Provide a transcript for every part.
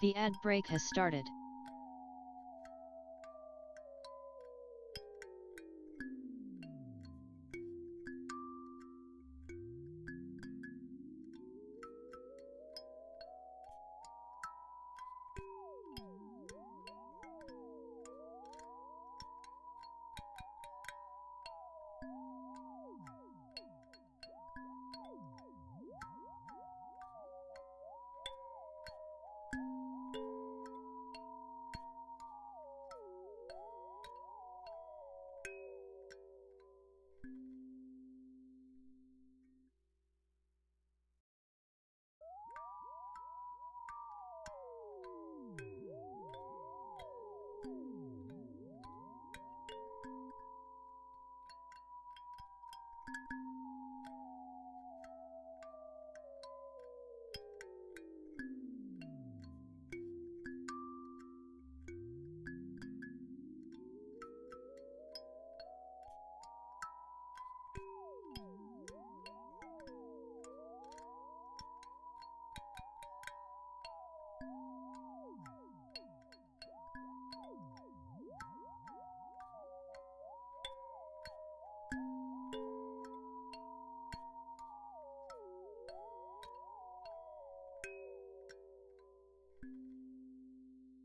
The ad break has started.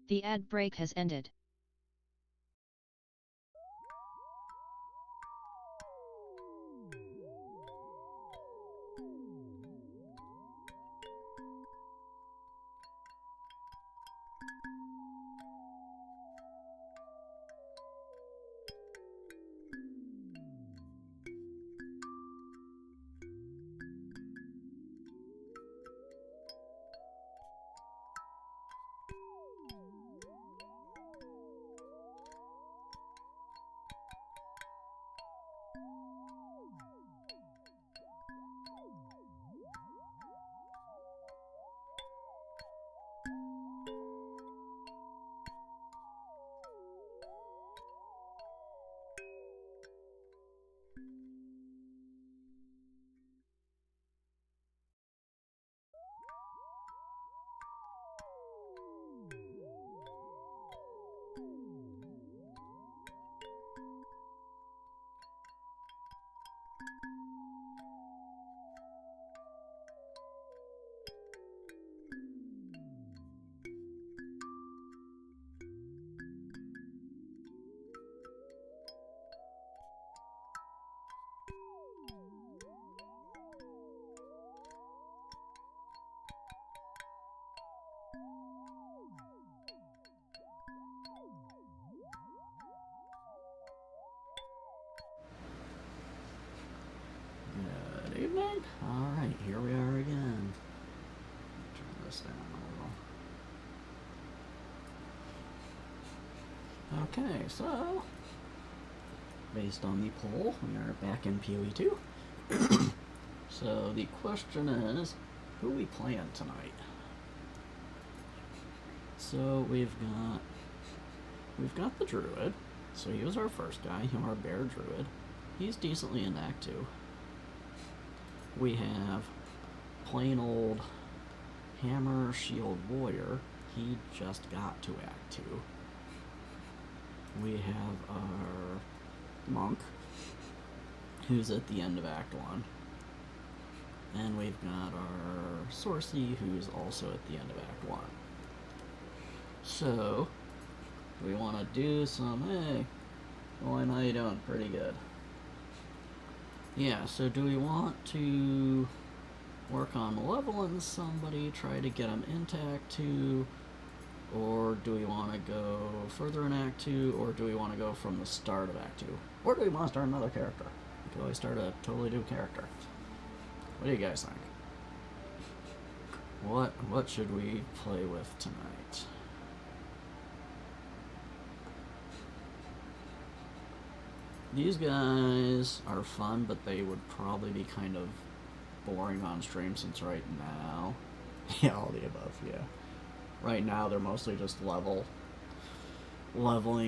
The ad break has ended. Good evening. Alright, here we are again. Turn this down a little. Okay, so based on the poll, we are back in PoE 2. So the question is, who are we playing tonight? So we've got the Druid. So he was our first guy, our Bear Druid. He's decently in Act 2. We have plain old Hammer Shield Warrior. He just got to Act 2. We have our Monk, who's at the end of Act 1. And we've got our Sorcy, who's also at the end of Act 1. So, we want to do some, hey, well, I know you're doing pretty good. Yeah, so do we want to work on leveling somebody, try to get them into Act 2, or do we want to go further in Act 2, or do we want to go from the start of Act 2? Or do we want to start another character? We could always start a totally new character. What do you guys think? What should we play with tonight? These guys are fun, but they would probably be kind of boring on stream since right now... Yeah, all the above, yeah. Right now they're mostly just leveling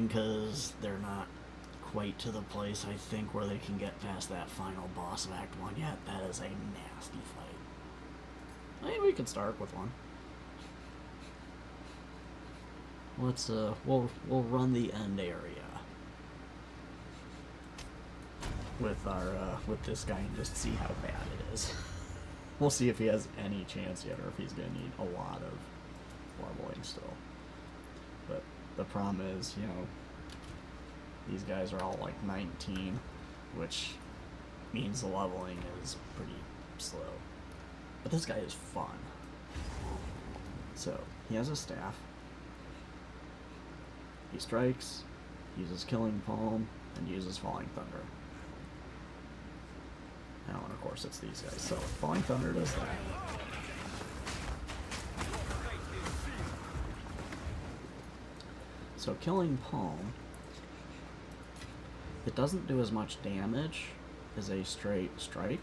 because they're not quite to the place, I think, where they can get past that final boss of Act 1 yet. That is a nasty fight. I mean, we can start with one. Let's, we'll run the end area with our, with this guy and just see how bad it is. We'll see if he has any chance yet, or if he's gonna need a lot of leveling still. But the problem is, you know, these guys are all like 19, which means the leveling is pretty slow. But this guy is fun. So, he has a staff. He strikes, uses Killing Palm, and uses Falling Thunder. Now, and of course, it's these guys. So, Falling Thunder does that. So, Killing Palm, it doesn't do as much damage as a straight strike,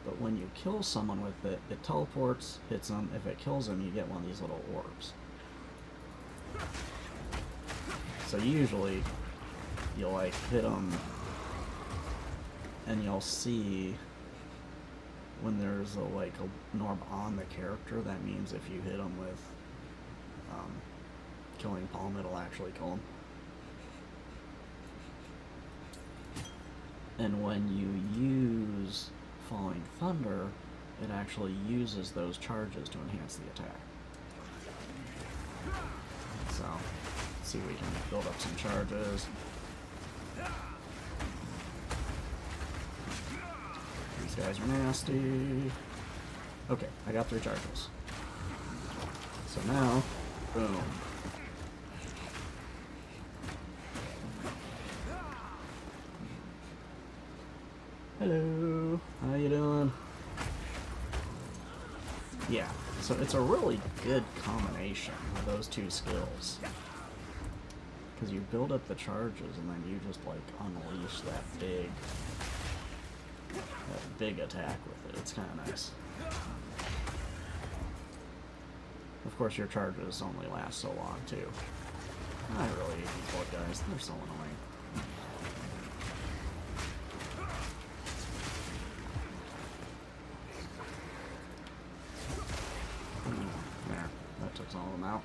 but when you kill someone with it, it teleports, hits them. If it kills them, you get one of these little orbs. So usually, you'll like hit them, and you'll see when there's a like a orb on the character. That means if you hit them with Killing Palm, it'll actually kill them. And when you use Falling Thunder, it actually uses those charges to enhance the attack. So see if we can build up some charges. These guys are nasty. Okay, I got 3 charges. So now, boom. Hello, how you doing? Yeah, so it's a really good combination of those 2 skills. Because you build up the charges and then you just like unleash that big attack with it. It's kind of nice. Of course, your charges only last so long too. I really hate these blood guys. They're so annoying. There, that took all of them out.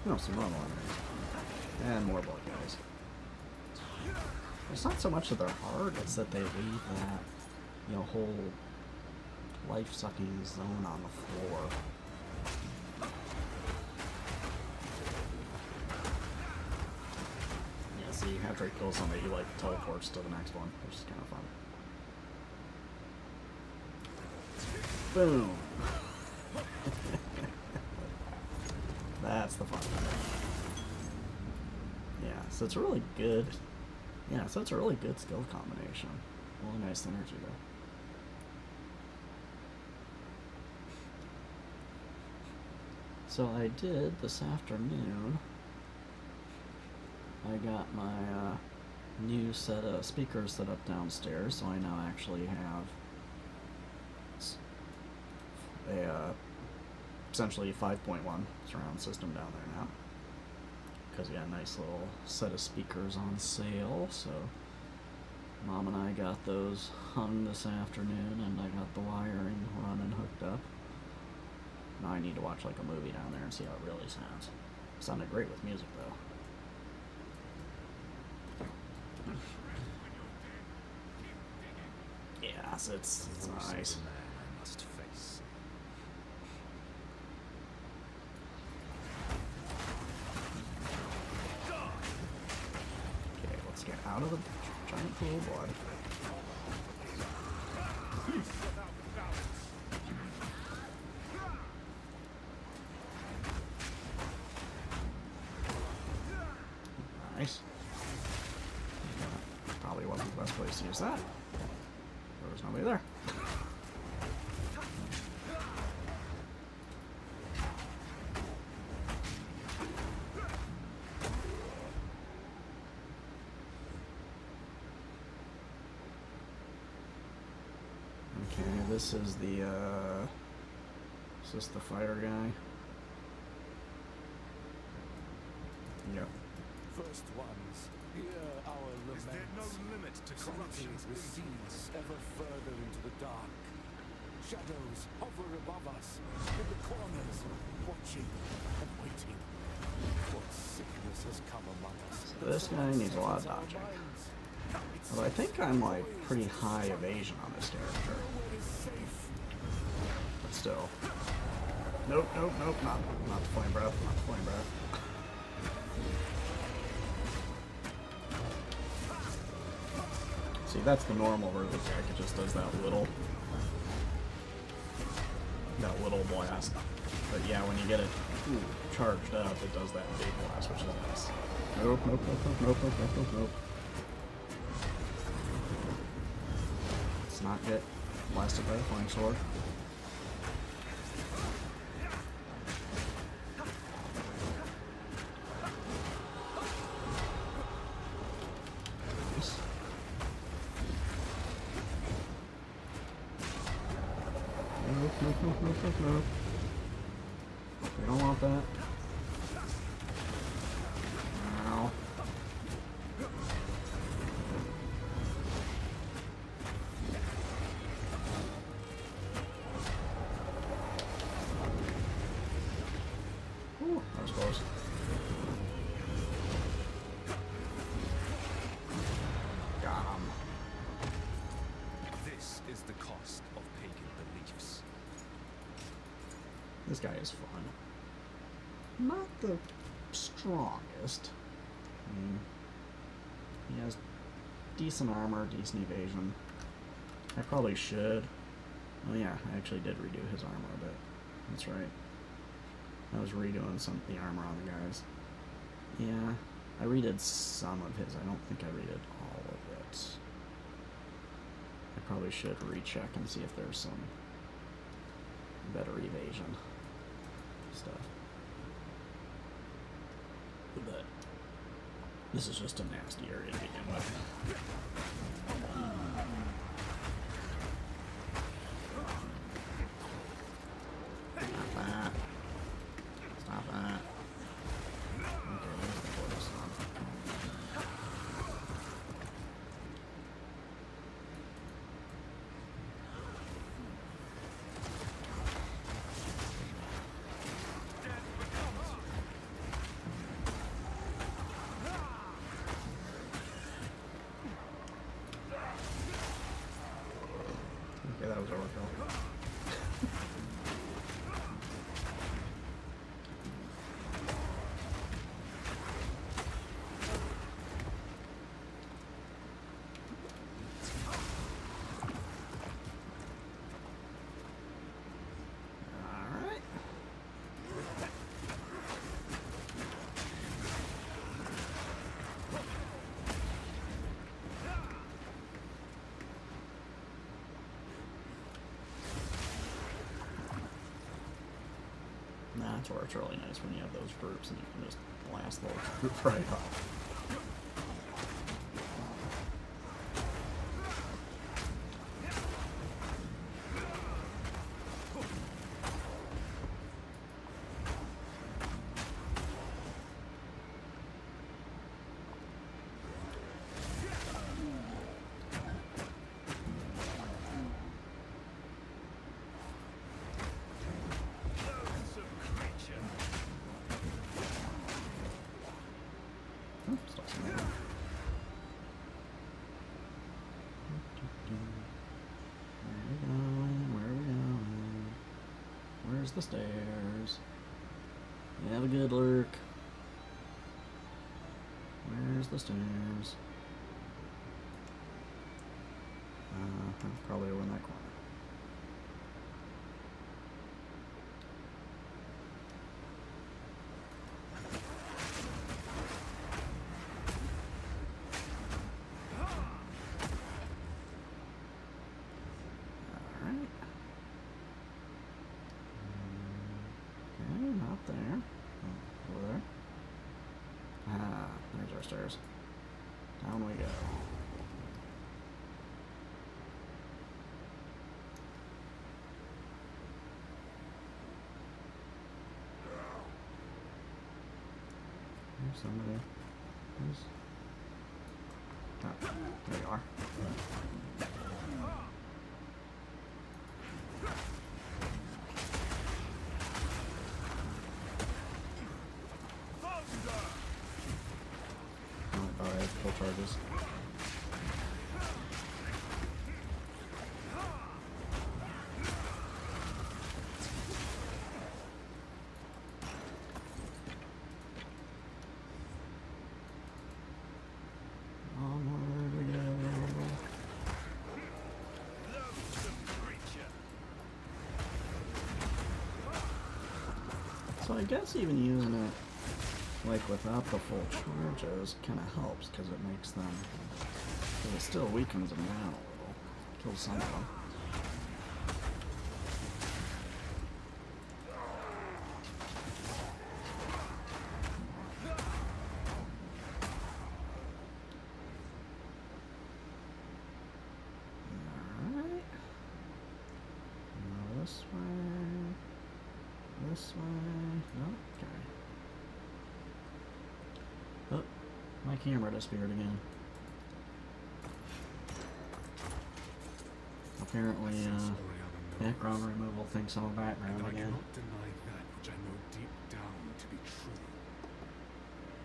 No, some normal enemies. And more blood guys. It's not so much that they're hard, it's that they leave that, you know, whole life-sucking zone on the floor. Yeah, see, after you kill somebody, you, like, teleports to the next one, which is kind of fun. Boom! That's the fun part. Yeah, so it's a really good... Yeah, so it's a really good skill combination. Really nice synergy there. So I did this afternoon. I got my new set of speakers set up downstairs, so I now actually have a essentially 5.1 surround system down there now. Because we got a nice little set of speakers on sale, so Mom and I got those hung this afternoon, and I got the wiring running hooked up. Now I need to watch like a movie down there and see how it really sounds. It sounded great with music though. Yeah, so it's nice. Out of the giant pool of blood. Nice. Probably wasn't the best place to use that. There was nobody there. This is the, is this the fire guy? Yep. First ones, hear our laments. Is there no limit to corruption? Recedes ever further into the dark. Shadows hover above us, in the corners, watching and waiting. What sickness has come among us? So this guy needs a lot of dodging. But I think I'm like pretty high evasion on this character. But still. Nope, nope, nope, not the flame breath, not the flame breath. See, that's the normal version of the deck. It just does that little blast. But yeah, when you get it charged up, it does that big blast, which is nice. Nope, nope, nope, nope, nope, nope, nope, nope, nope. Let's not get blasted by the flying sword. Nope, nope, nope, nope, nope, nope. We don't want that. Ow. Ooh, that was close. This is the cost. This guy is fun. Not the strongest. I mean, he has decent armor, decent evasion. I probably should. Oh yeah, I actually did redo his armor a bit. That's right. I was redoing the armor on the guys. Yeah, I redid some of his. I don't think I redid all of it. I probably should recheck and see if there's some better evasion stuff. But this is just a nasty area to begin with. Stop that. Stop that. Okay, there's the tortoise on. Okay, that was overkill. Alright. That's where it's really nice when you have those groups and you can just blast those groups right off. Oops, lost my arrow. Where are we going? Where are we going? Where's the stairs? You have a good lurk. Where's the stairs? Probably over in that corner. Alright. Okay, not there. Oh, over there. Ah, there's our stairs. Down we go. There's somebody. There's... Ah, there you are. Oh, I have full charges. Onward we go. So I guess even using it like without the full charges kind of helps because it makes them, because it still weakens them down a little, kills some of them. Alright. Now this way. This way. Okay. Oh, my camera disappeared again. Apparently, background removal thinks I'm a background And I again. cannot deny that which I know deep down to be true.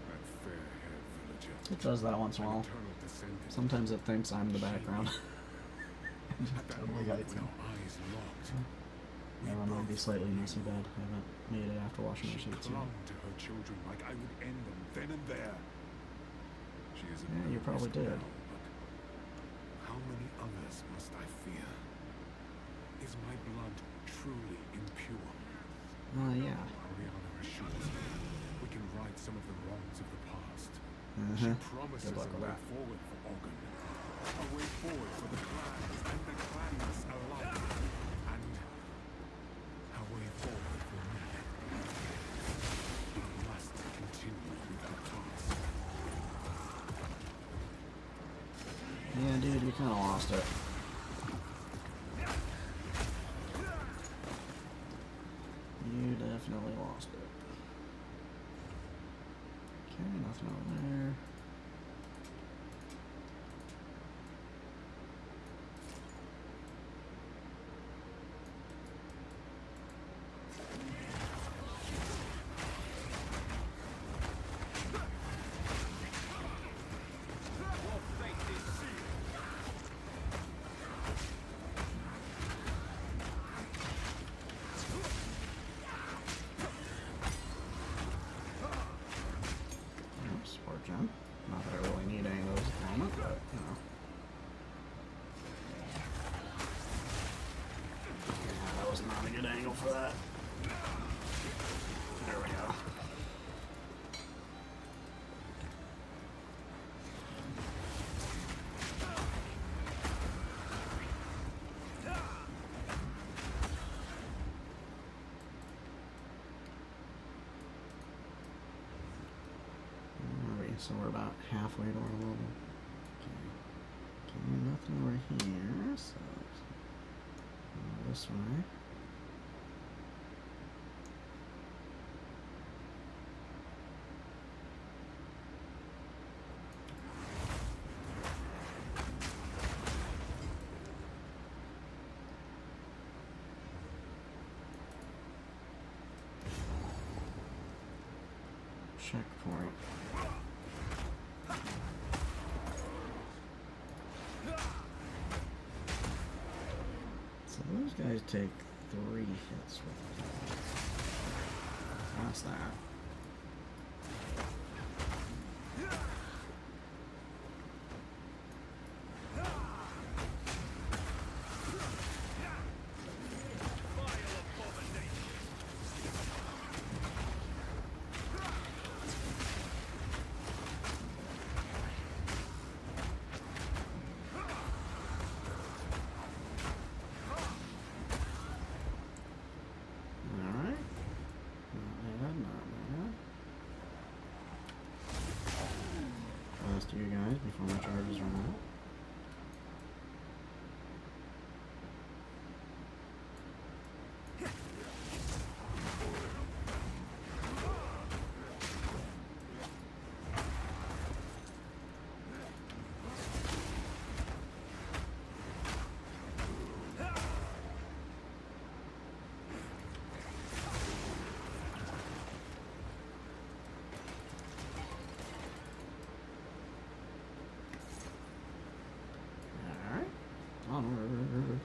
That fair-haired villager, It does that once in a an while. eternal descendant. Sometimes it thinks I'm the background. At that Totally moment got it. when our eyes locked, That one might be slightly messy bad. I haven't made it after washing my She sheets yet. clung to her children like I would end them then and there. She is Yeah, you probably did. But how many others must I fear? Is my blood truly impure? Yeah. Ariana assures me we can right some of the wrongs of the past. Uh-huh. She promises Good luck a with way that. forward for Ogun. A way forward for the clans and the clanless alike. And a way forward for me. I must continue with the task. Yeah, dude, you kind of lost it. You definitely lost it. Okay, nothing over there. Support gem. Not that I really need any of those at the moment, but you know. Yeah, that was not a good angle for that. There we go. Alright, so we're about halfway to our level. Okay, nothing over here, so this way. Checkpoint. So those guys take 3 hits with it. That's that. Alright. Not bad, not bad. Last of you guys before my charges run out. Alright. Onward.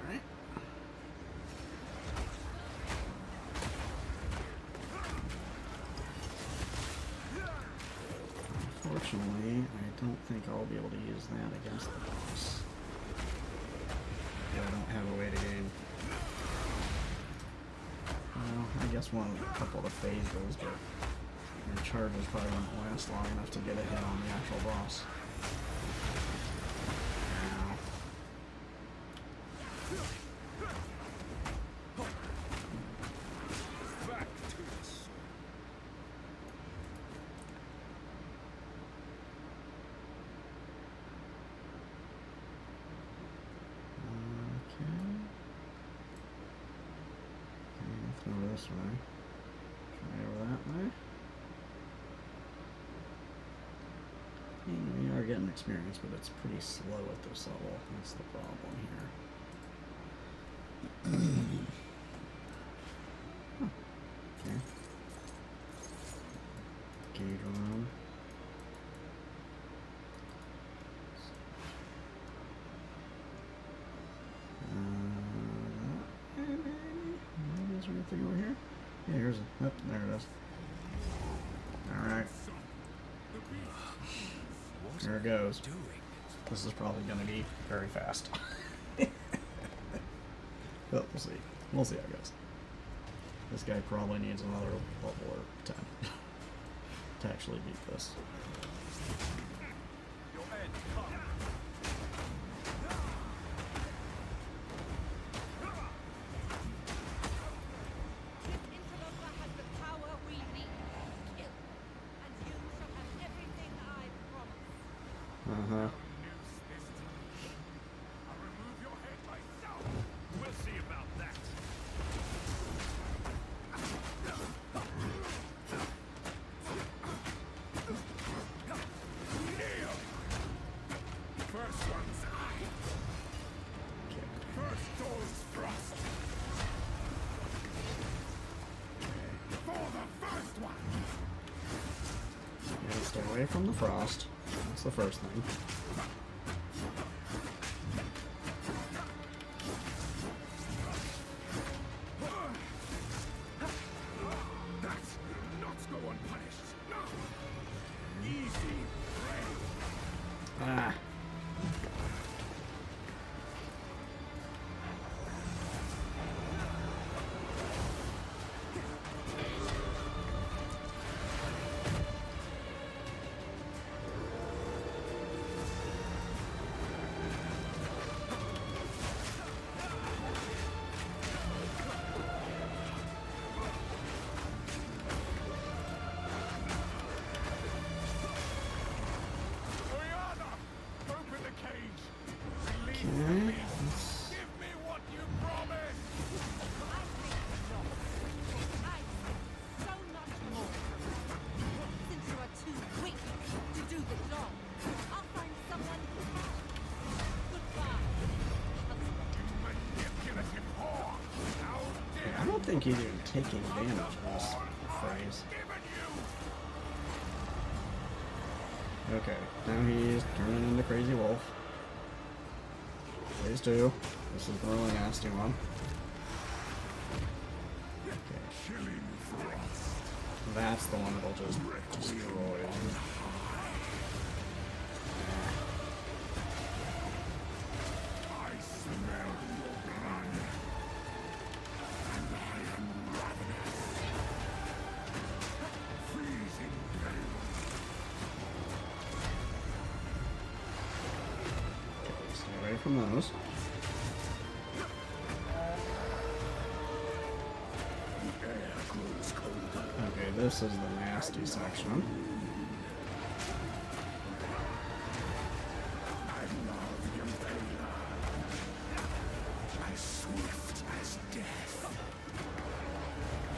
Alright. Unfortunately, I don't think I'll be able to use that against the boss. Yeah, I don't have a way to gain. Well, I guess a couple of the phases, but your charges probably won't last long enough to get a hit on the actual boss. Ow. Back to the sword. Okay. Okay, nothing over this way. Right over that way. And we are getting experience, but it's pretty slow at this level. That's the problem here. Huh. Okay. Gauge around. Is there anything over here? Yeah, here's a. Oh, there it is. Alright. There it goes. This is probably going to be very fast. But we'll see. We'll see how it goes. This guy probably needs another level or 10 to actually beat this. Uh-huh. I'll remove your head myself. We'll see about that. First one's eye. First door's frost. For the first one. Yeah, stay away from the frost. That's the first thing. That's not go unpunished. No. Easy prey. Ah. Oriana, open the cage. Release Okay. the beast. Give me what you promised. So much more. Since you are too weak to do the job, I'll find someone who can. Goodbye. Manipulative whore. How dare I don't think he's even taking damage of this phrase. given you? Okay, now he's turning into Crazy Wolf. Phase 2. This is the really nasty one. Okay. Killing frost. That's the one that'll just destroy him. I smell your blood. And I am ravenous. Freezing gale. Stay away from those. The air grows colder. Okay, this is the nasty section. I love the impaler. As swift as death.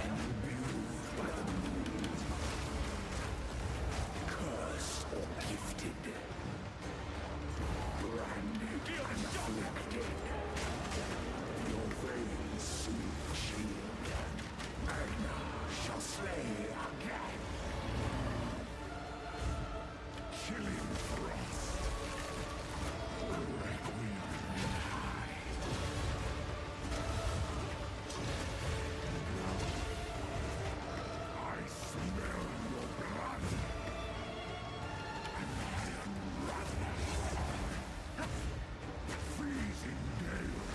Imbued by the moon. Cursed or gifted. Branded and afflicted. Your veins sweet shield. Magna shall slay again. Killing frost. Requiem high. I smell your blood. And I am ravenous. Freezing gale.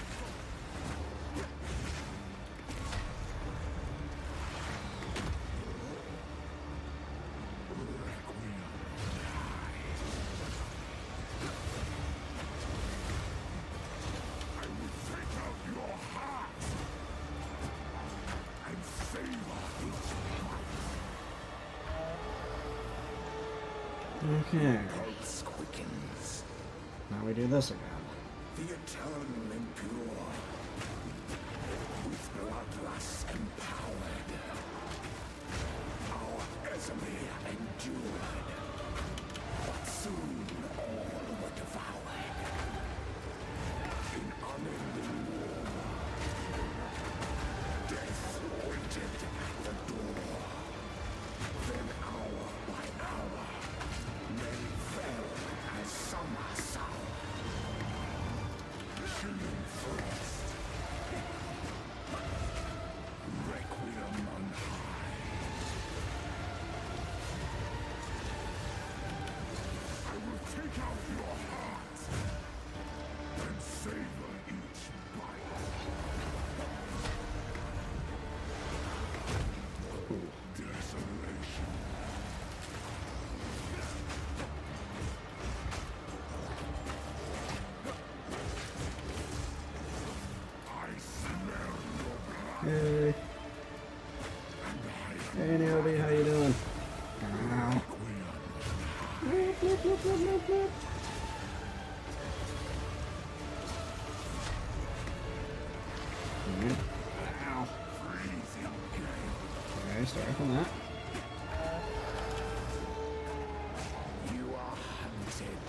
Requiem I will take out your heart and savor its life. Okay, Pulse quickens. now we do this again. The eternal impure, with bloodlust empowered. Hey Naomi, how you doing? Ow. Blip, blip, blip, blip, blip, blip. Alright. Ow. Okay, sorry for that. You are hunted.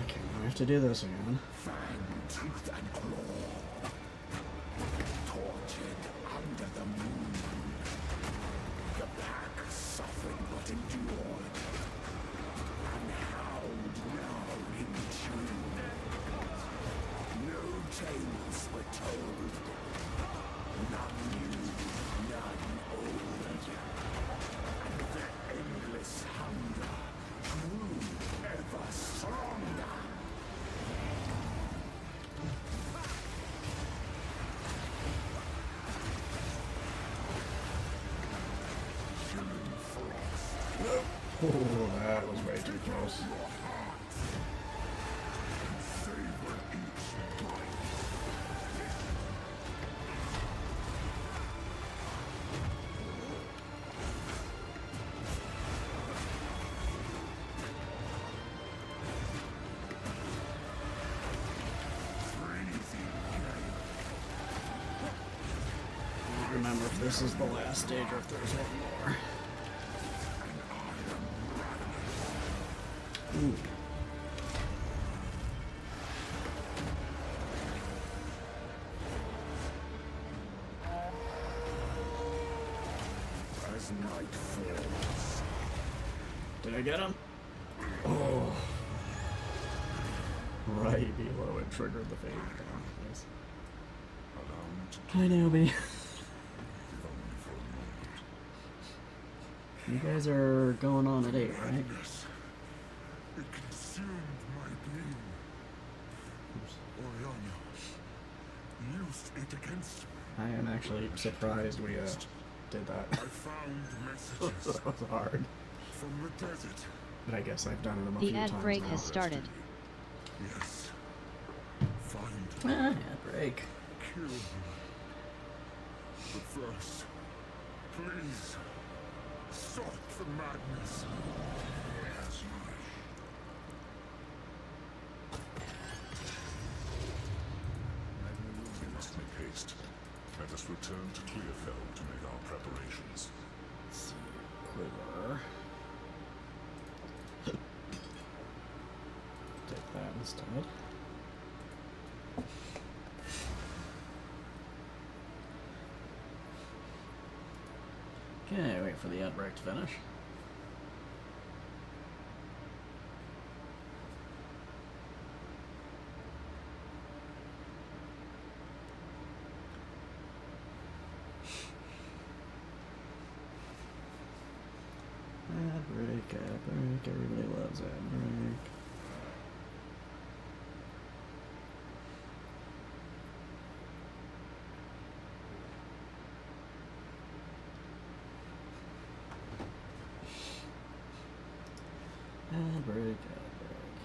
Okay, now we have to do this again. Fang, tooth, and claw. Tortured under the moon. The pack suffered but endured. And howled now in tune. No tales were told. None new, none old. And their endless hunger grew ever stronger. Oh, that was way too close. Remember if this is the last stage or if there's one more. Ooh. As night falls, Did I get him? Oh. Right below it triggered the fade. Nice. Hi, Naomi. You guys are going on at 8, right? yes, it consumed my being. Oriana used it against me. I am actually surprised we did I that. found messages That was hard. from the desert. But I guess I've done it a The few ad times break now. has started. Yes. Find Ah, yeah, break. kill him. But first, please, stop the madness. We must make haste. Let us return to Clearfell to make our preparations. Let's see. Quiver. Take that instead. Okay, wait for the ad break to finish. Ad break, everybody loves ad break. Ad break, ad break.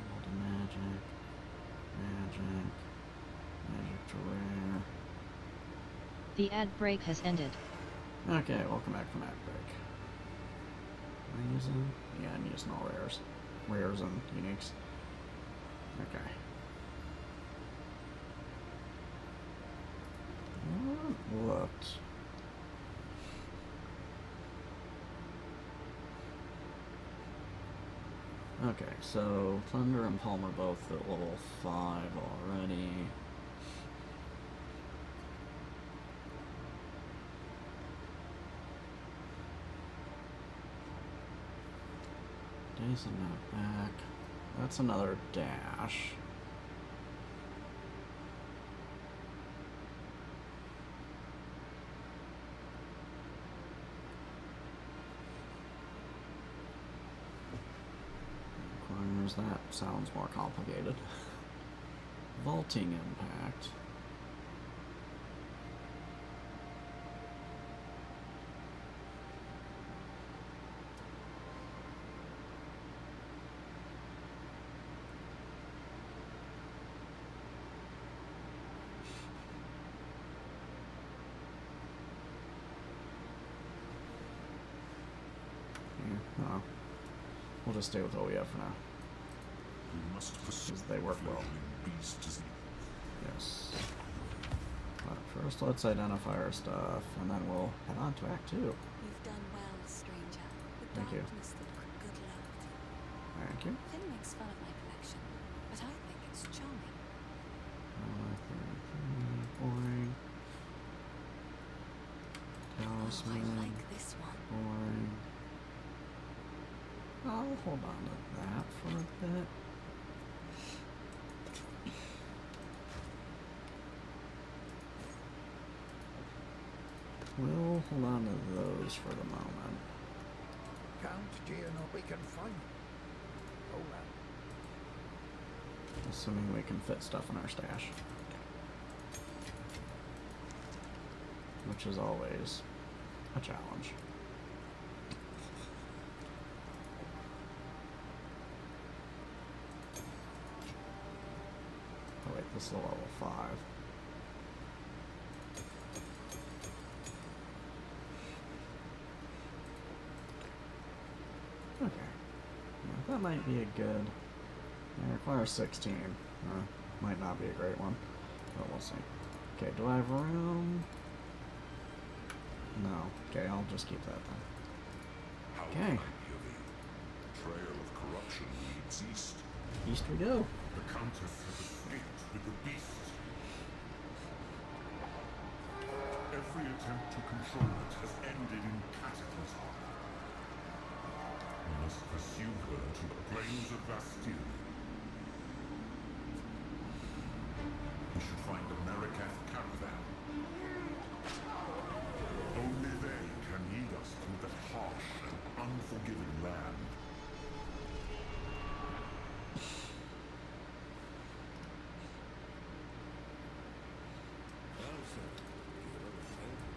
World of magic, magic to rare. The ad break has ended. Okay, welcome back from ad break. Am I using? Yeah, I'm using all rares. Rares and uniques. Okay. What? Okay, so Thunder and Palm are both at level 5 already. Days and not back. That's another dash. Requires that sounds more complicated. Vaulting impact. just stay with what we have for now. We must pursue Because they work well. fledgling beasts. Yes. But first, let's identify our stuff, and then we'll head on to Act 2. You've done well, stranger. The Thank you. darkness that good luck. Thank you. Finn makes fun of my collection, but I think it's charming. Boring. Oh, I Talisman. like this one. Boring. I'll hold on to that for a bit. We'll hold on to those for the moment. Count, do you know we can find? Oh well. Assuming we can fit stuff in our stash. Which is always a challenge. Oh wait, this is a level 5. Okay. Yeah, that might be a good... It requires 16. Might not be a great one, but we'll see. Okay, do I have room? No. Okay, I'll just keep that then. How Okay. can I hear thee? Trail of corruption leads east. East we go. The Countess has escaped with the beast. Every attempt to control it has ended in cataclysm. We must pursue her to the plains of Bastille. We should find the Marikath caravan. Only they can lead us through that harsh and unforgiving land.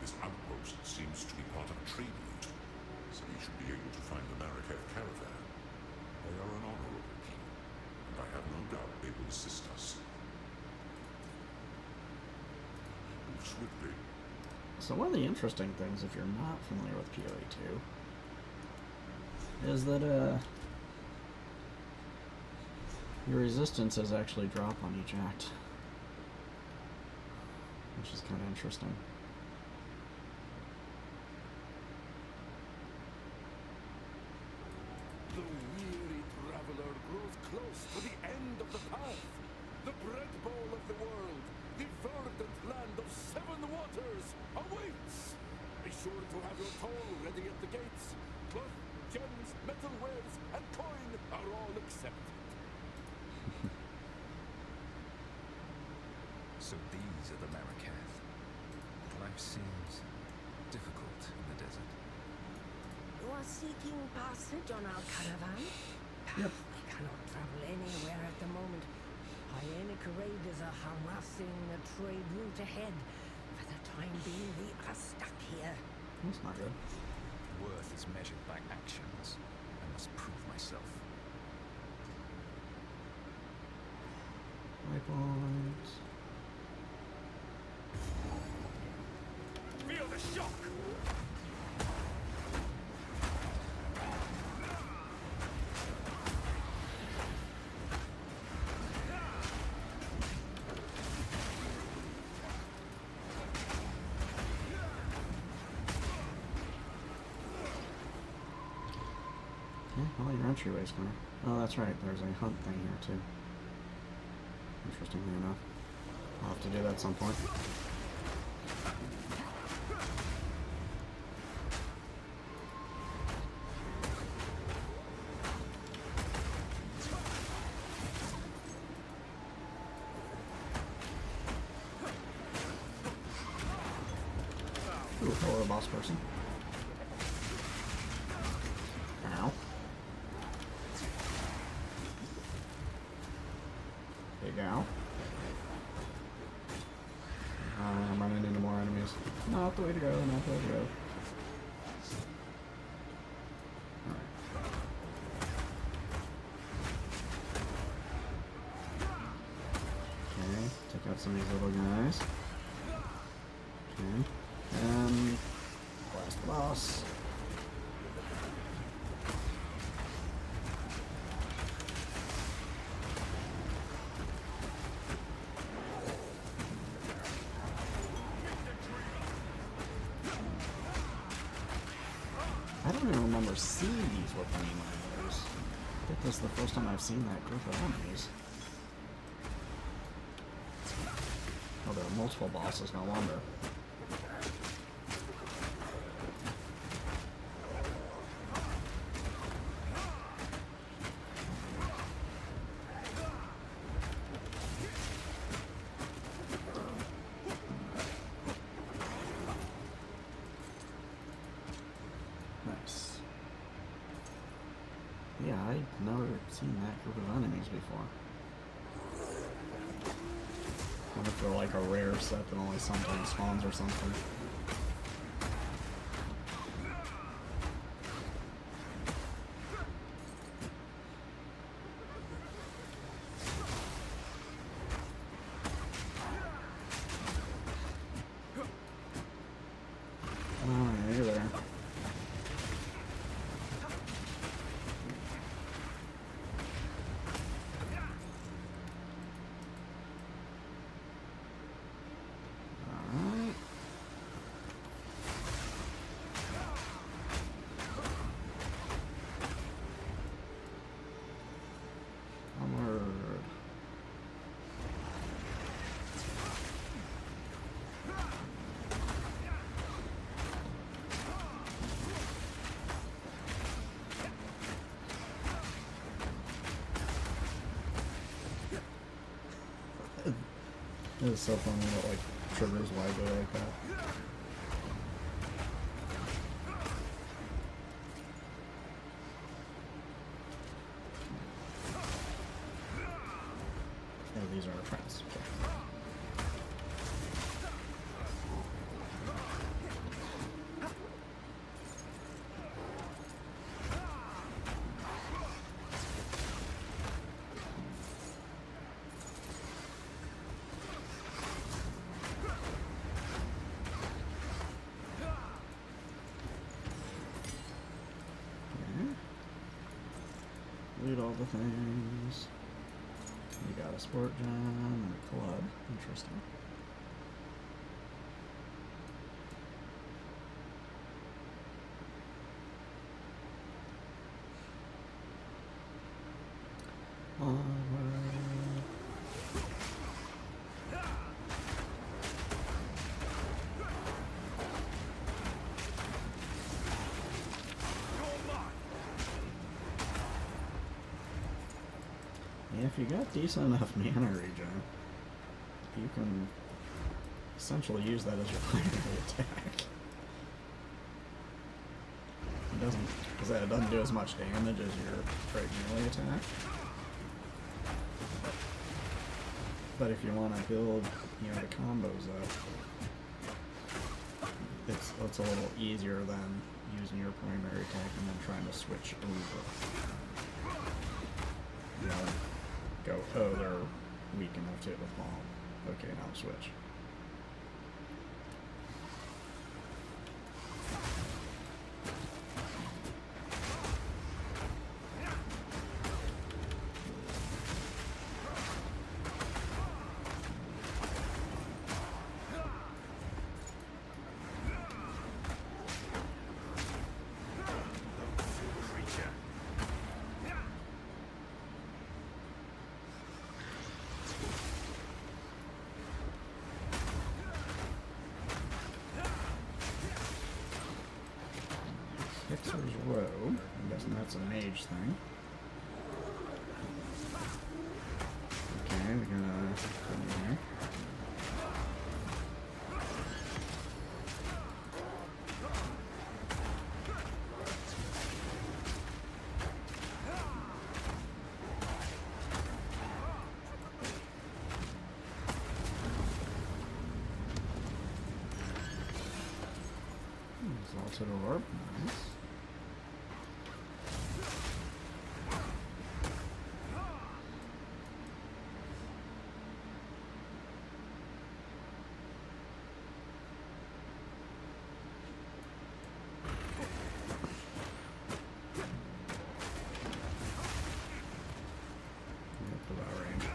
This outpost seems to be part of a trade route, so we should be able to find the Marikath caravan. They are an honorable people, and I have no doubt they will assist us. Move swiftly. So one of the interesting things, if you're not familiar with PoE2, is that your resistances actually drop on each act, which is kind of interesting. The weary traveler grows close to the end of the path. The bread bowl of the world, the verdant land of 7 waters, awaits. Be sure to have your toll ready at the gates. Cloth, gems, metal wares, and coin are all accepted. So these are the Marikath. Life seems difficult in the desert. You are seeking passage on our caravan? Yep. We cannot travel anywhere at the moment. Hyenic raiders are harassing the trade route ahead. For the time being, we are stuck here. That's not good. Worth is measured by actions. I must prove myself. Waypoints. Feel the shock! Yeah, well, your entryway's gonna... Oh, that's right, there's a hunt thing here, too. Interestingly enough. I'll have to do that at some point. Ooh, hello, boss person. Ow. There you go. I'm running into more enemies. Not the way to go, not the way to go. Alright. Okay, take out some of these little guys. Okay. And last boss. remember seeing these with any miners. I think this is the first time I've seen that group of enemies. Oh, there are multiple bosses, no wonder. Nice. Yeah, I'd never seen that group of enemies before. I wonder if they're like a rare set that only sometimes spawns or something. Oh, hey there. Alright. Onward. It is so funny that like triggers why I go like that. Oh, these are our friends. Okay. Loot all the things. You got a sport gem and a club. Interesting. Onward. Yeah, if you got decent enough mana regen, you can essentially use that as your primary attack. It doesn't, because it doesn't do as much damage as your straight melee attack. But if you want to build, you know, the combos up, it's a little easier than using your primary attack and then trying to switch over. You know, go, oh, they're weak enough to hit with bomb. Okay, now switch. Creature. Fixer's Robe. I'm guessing that's a mage thing. Okay, we're gonna come in here. Exalted Orb, nice. That's about range.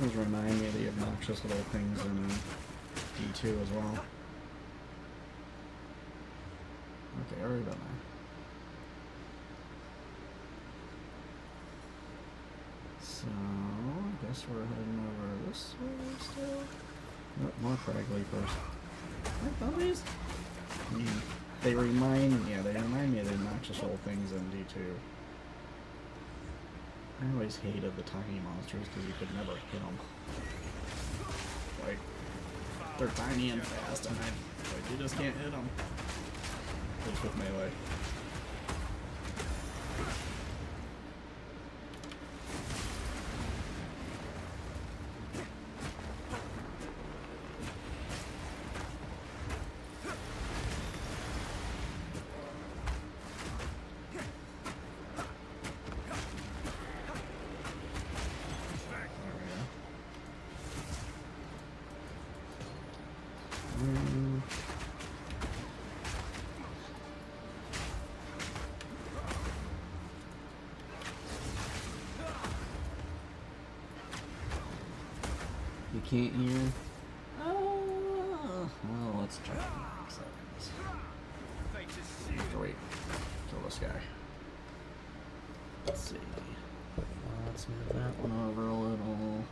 Those remind me of the obnoxious little things in D2 as well. Okay, already been there. So, I guess we're heading over this way still. Oh, more crag leapers. Like these? They remind me of the obnoxious little things in D2. I always hated the tiny monsters because you could never hit them. Like, they're tiny and fast, and you just can't hit them. Just with melee. You can't hear? Oh, well, let's try it in seconds. Wait, kill this guy. Let's see. Let's move that one over a little.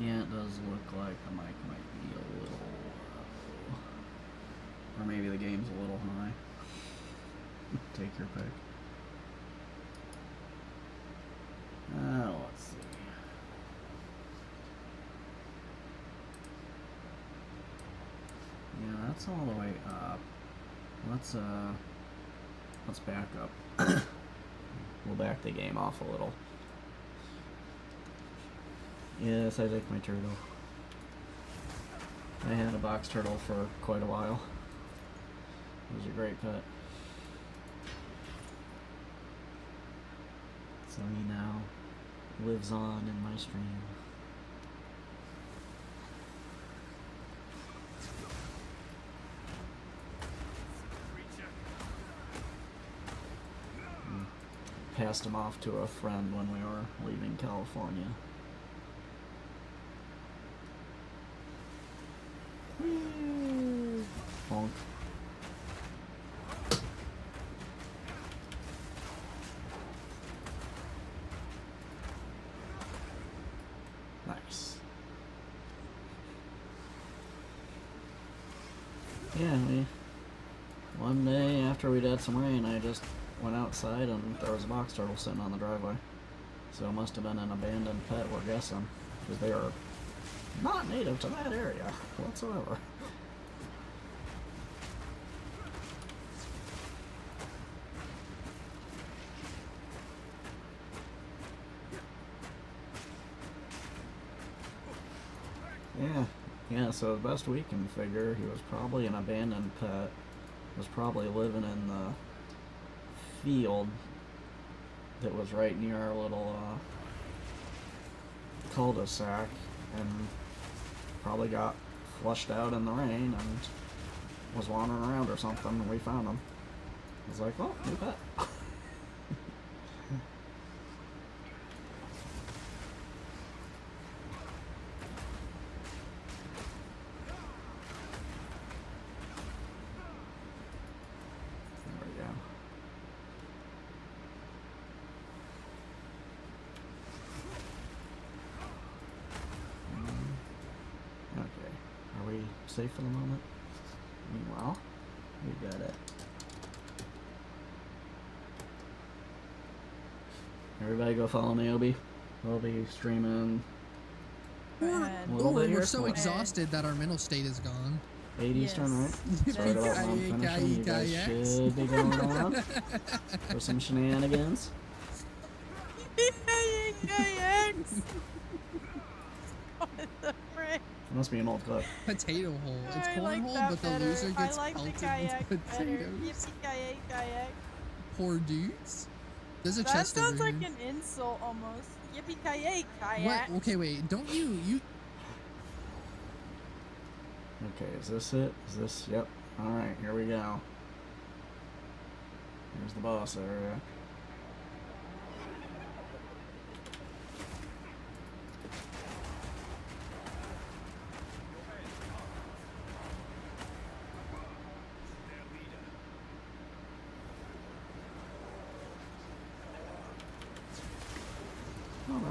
Yeah, it does look like the mic might be a little low. Or maybe the game's a little high. Take your pick. Let's see. Yeah, that's all the way up. Let's back up. We'll back the game off a little. Yes, I like my turtle. I had a box turtle for quite a while. It was a great pet. So he now lives on in my stream. Passed him off to a friend when we were leaving California. Honk. Nice. Yeah, one day after we'd had some rain, I just went outside and there was a box turtle sitting on the driveway. So it must have been an abandoned pet, we're guessing, because they are not native to that area whatsoever. Yeah, so the best we can figure, he was probably an abandoned pet, was probably living in the field that was right near our little cul-de-sac, and probably got flushed out in the rain and was wandering around or something, and we found him. I was like, well, new pet. Safe for the moment. Meanwhile, we got it. Everybody go follow me, Obi. We'll be streaming a little bit here. We're so exhausted that our mental state is gone. 8 Eastern, right? Sorry about when I'm finishing. You guys should be going on for some shenanigans. It must be an old clip. Potato hole. It's cornhole, but the loser gets pelted with potatoes. Kayak. Poor dudes. There's a that chest over sounds like here. an insult almost. Yippee kayak. What? Okay, wait. Don't you? Okay, is this it? Is this? Yep. All right, here we go. Here's the boss area.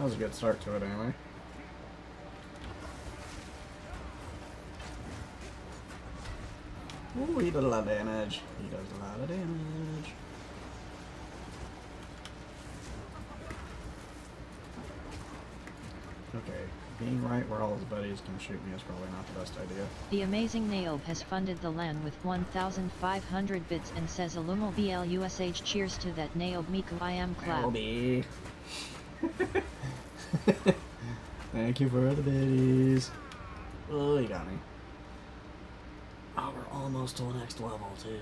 was a good start to it anyway. Ooh, he did a lot of damage. He does a lot of damage. Okay, being right where all his buddies can shoot me is probably not the best idea. The amazing Naob has funded the LAN with 1,500 bits and says Alumal BLUSH. Cheers to that Naob Miku I am clap. Naobi. Thank you for the biddies. Oh, you got me. Oh, we're almost to the next level, too.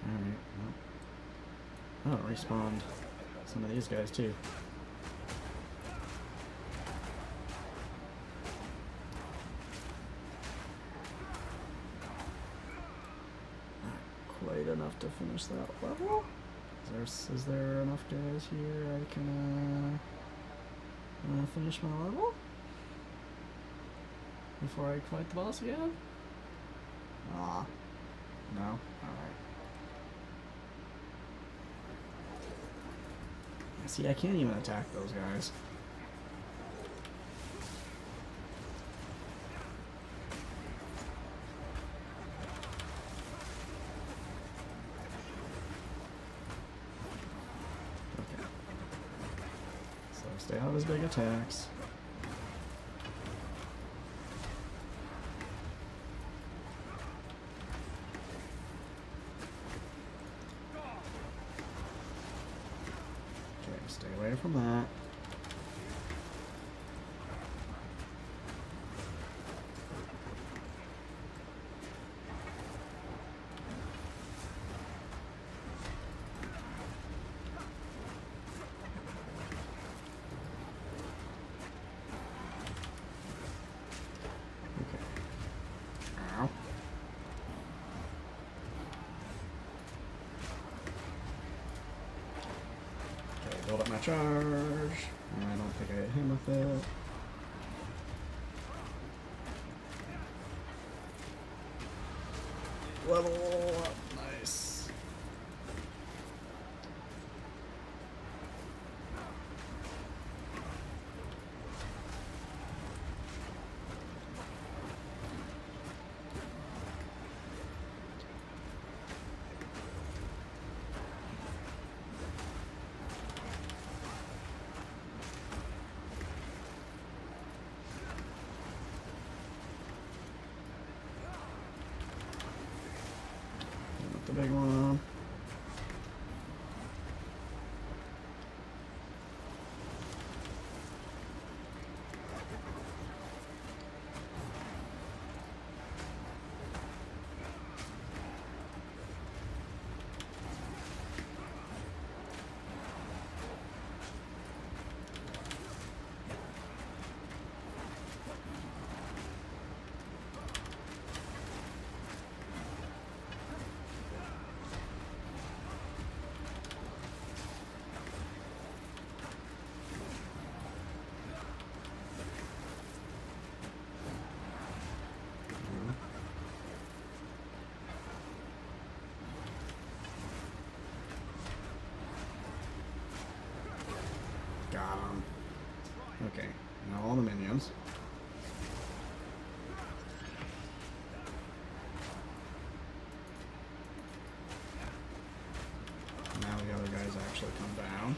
Alright, well. Oh, respawned some of these guys, too. Not quite enough to finish that level. Is there enough guys here I can finish my level? Before I fight the boss again? Ah. No? Alright. See, I can't even attack those guys. Okay. So stay out of his big attacks. Stay away from that. Okay. Ow. Build up my charge. I don't think I hit him with it. Level up. Nice. The big one. Got him. Okay, now all the minions. Now the other guys actually come down.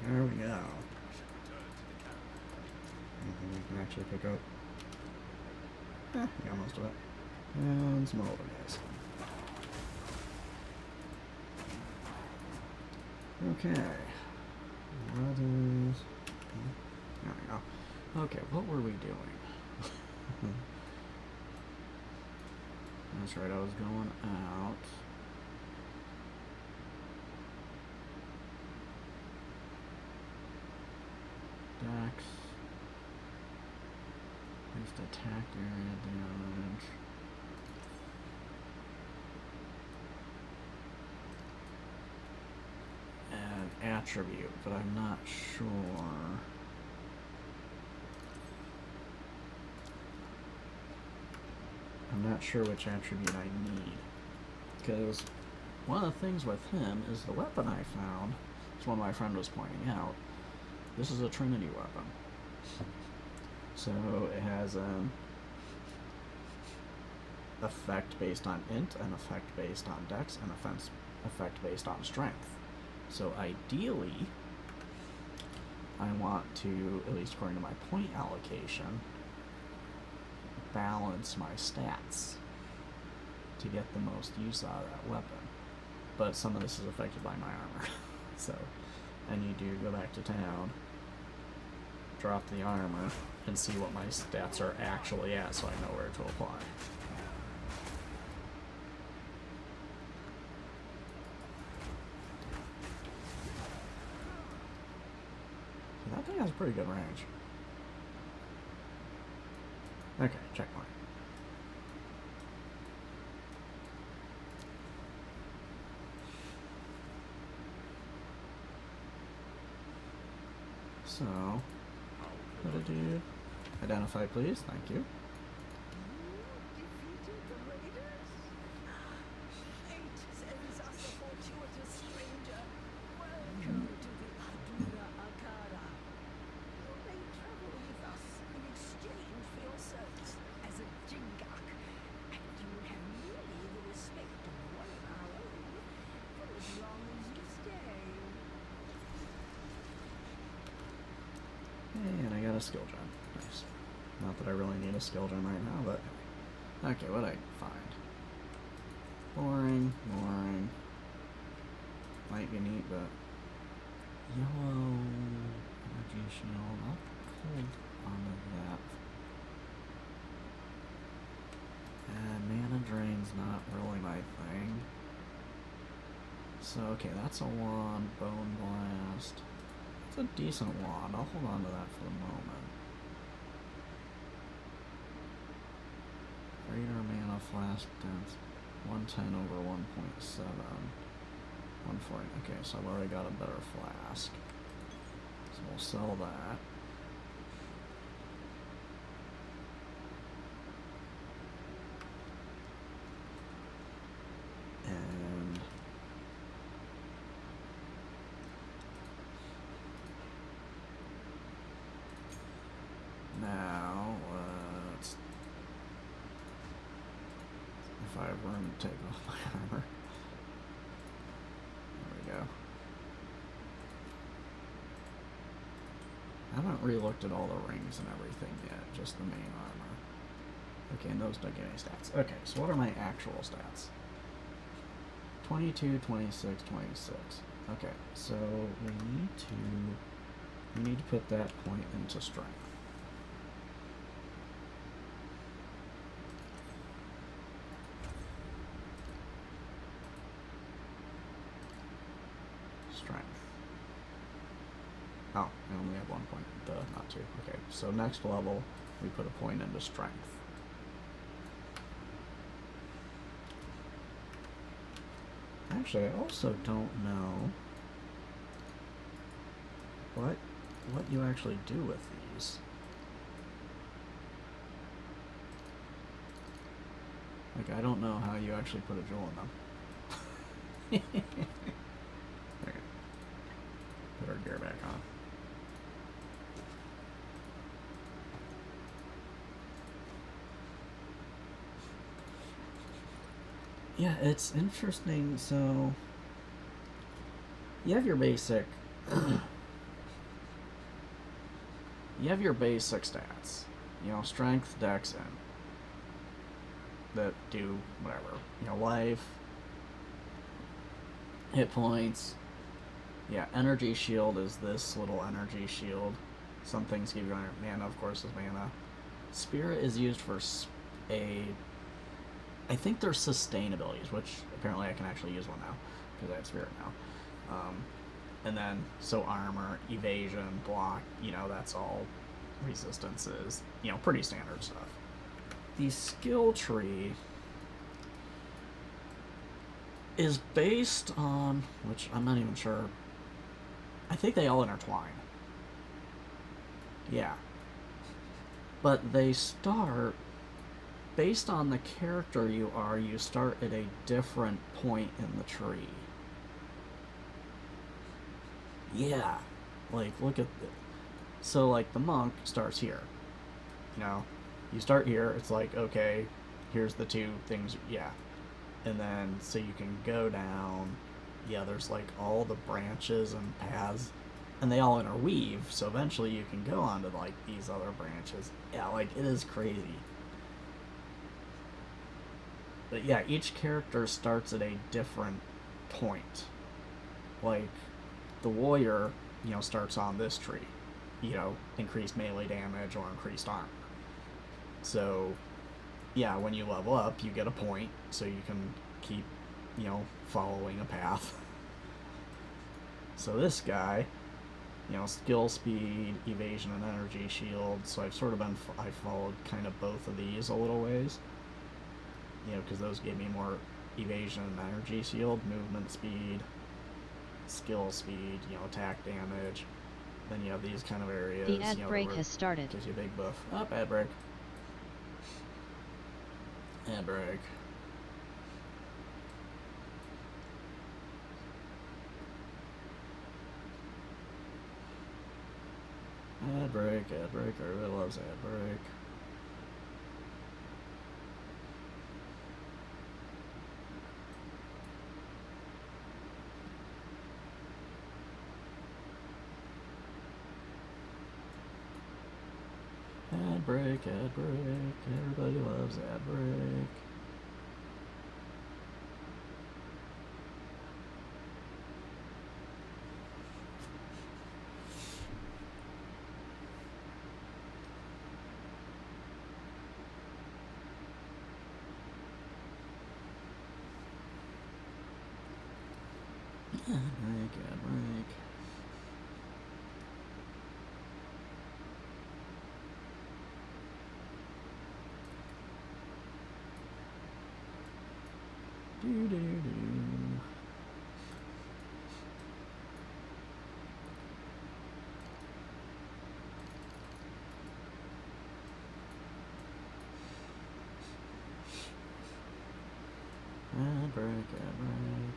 There we go. Anything we can actually pick up? Got most of it. And some more older guys. Okay. What is... There we go. Okay, what were we doing? That's right, I was going out. Dex. Least attack area damage. attribute, but I'm not sure. I'm not sure which attribute I need. Because one of the things with him is the weapon I found, as one my friend was pointing out, this is a Trinity weapon. So it has an effect based on int, an effect based on dex, and effect based on strength. So ideally, I want to, at least according to my point allocation, balance my stats to get the most use out of that weapon. But some of this is affected by my armor. So I need to go back to town, drop the armor, and see what my stats are actually at so I know where to apply. That thing has a pretty good range. Okay, checkpoint. So, what did you identify, please? Thank you. Defeated the raiders? Fate sends us a fortuitous stranger. Welcome to the Aduna Akara. You may travel with us in exchange for your service as a Jingak, and you will have merely the respect of one of our own for as long as you stay. Hey, and I got a skill gem. Nice. Not that I really need a skill gem right now, but okay, what'd I find? Boring, boring. Might be neat, but yellow energy shield. I'll hold onto that. And mana drain's not really my thing. So okay, that's a wand, bone blast. It's a decent wand. I'll hold on to that for the moment. Greater mana flask depth. 110 over 1.7. 140. Okay, so I've already got a better flask. So we'll sell that. And now, let's, if I have room to take off my armor. There we go. I haven't re-looked at all the rings and everything yet, just the main armor. Okay, and those don't get any stats. Okay, so what are my actual stats? 22, 26, 26. Okay, so we need to put that point into strength. Strength. Oh, I only have 1 point. Duh, not 2. Okay, so next level, we put a point into strength. Actually, I also don't know what you actually do with these. Like, I don't know how you actually put a jewel in them. Okay. Put our gear back on. Yeah, it's interesting. So you have your basic stats, you know, strength, dex, and that do whatever, you know, life, hit points. Yeah, energy shield is this little energy shield. Some things give you mana, of course, is mana. Spirit is used for I think there's sustainabilities, which apparently I can actually use one now, because I have Spirit now. And then, so armor, evasion, block, you know, that's all resistances, you know, pretty standard stuff. The skill tree is based on, which I'm not even sure I think they all intertwine. Yeah. But they start, based on the character you are, you start at a different point in the tree. Yeah. Like, look at the... So, like, the monk starts here. You know? You start here, it's like, okay, here's the two things, yeah. And then, so you can go down, yeah, there's, like, all the branches and paths, and they all interweave, so eventually you can go onto, like, these other branches. Yeah, like, it is crazy. But yeah, each character starts at a different point. Like, the warrior, you know, starts on this tree. You know, increased melee damage or increased armor. So, yeah, when you level up, you get a point, so you can keep, you know, following a path. So this guy, you know, skill, speed, evasion, and energy shield, so I've sort of been, I followed kind of both of these a little ways. You know, because those gave me more evasion and energy shield, movement speed, skill speed, you know, attack damage. Then you have these kind of areas. The ad you know, break has started. Gives you a big buff. Up, ad break. Ad break. Ad break, ad break. Everybody loves ad break. Ad break, ad break. Everybody loves ad break. Ad break, ad break. Do do do. Ad break, ad break.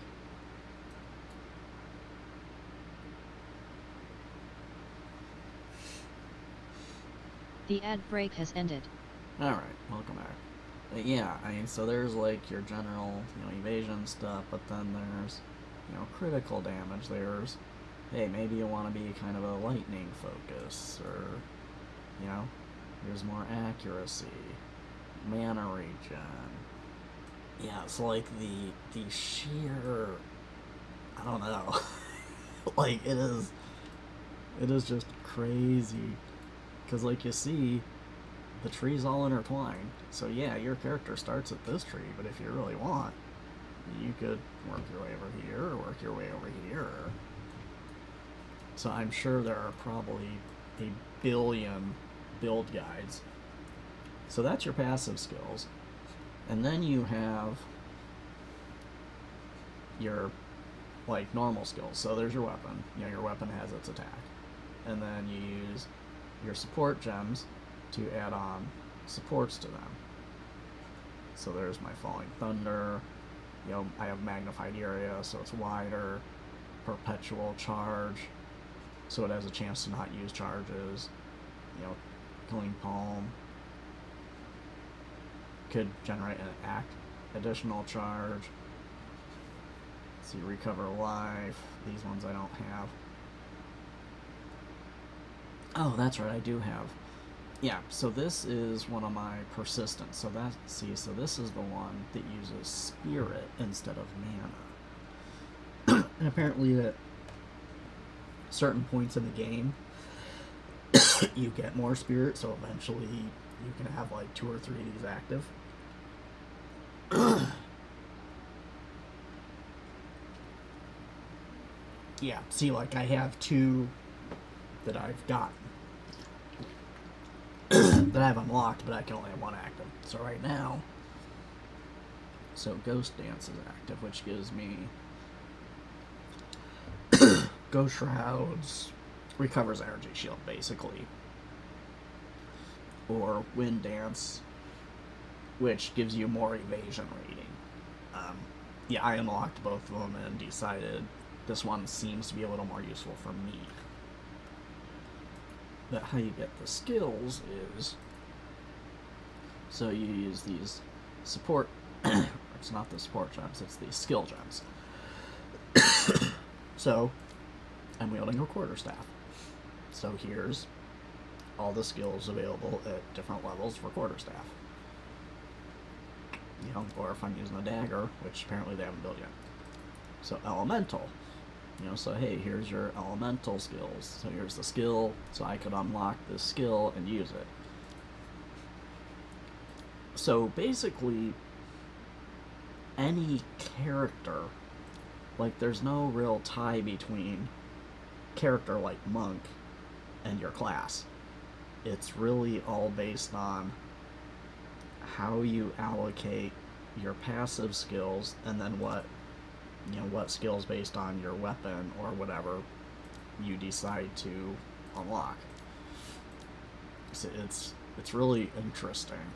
The ad break has ended. Alright, welcome back. Yeah, I mean, so there's like your general, you know, evasion stuff, but then there's, you know, critical damage. There's, hey, maybe you want to be kind of a lightning focus, or, you know, there's more accuracy, mana regen. Yeah, it's like the sheer, I don't know, like it is just crazy, because like you see, the tree's all intertwined. So yeah, your character starts at this tree, but if you really want, you could work your way over here, or work your way over here. So I'm sure there are probably a billion build guides. So that's your passive skills. And then you have your, like, normal skills. So there's your weapon. You know, your weapon has its attack. And then you use your support gems to add on supports to them. So there's my Falling Thunder, you know, I have Magnified Area, so it's wider, Perpetual Charge, so it has a chance to not use charges, you know, Killing Palm, could generate an additional charge, so you recover life, these ones I don't have. Oh, that's right, I do have. Yeah, so this is one of my persistence. So that, see, so this is the one that uses spirit instead of mana. And apparently at certain points in the game, you get more spirit, so eventually you can have like 2 or 3 of these active. Yeah, see, like I have 2 that I've gotten. That I have unlocked, but I can only have 1 active. So right now, so Ghost Dance is active, which gives me Ghost Shrouds recovers energy shield, basically. Or Wind Dance, which gives you more evasion rating. Yeah, I unlocked both of them and decided this one seems to be a little more useful for me. But how you get the skills is, so you use these support, it's not the support gems, it's the skill gems. So, I'm wielding a quarterstaff. So here's all the skills available at different levels for quarterstaff. You know, or if I'm using a dagger, which apparently they haven't built yet. So elemental. You know, so hey, here's your elemental skills. So here's the skill, so I could unlock this skill and use it. So basically, any character, like there's no real tie between character like monk and your class. It's really all based on how you allocate your passive skills, and then what skills based on your weapon or whatever you decide to unlock. So it's really interesting.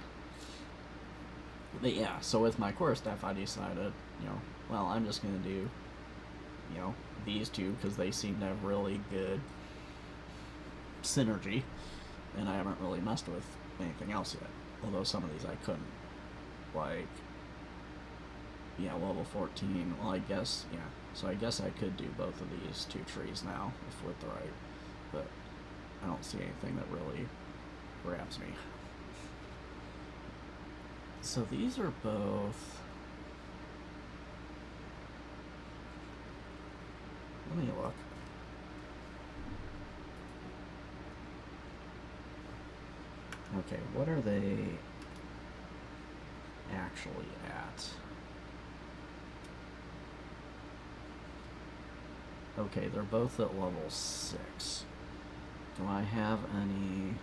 But yeah, so with my quarterstaff, I decided, well, I'm just gonna do, these two because they seem to have really good synergy, and I haven't really messed with anything else yet. Although some of these I couldn't. Like, yeah, level 14. Well, I guess, yeah. So I guess I could do both of these two trees now, if with the right. But I don't see anything that really grabs me. So these are both... Let me look. Okay, what are they actually at? Okay, they're both at level 6. Do I have any...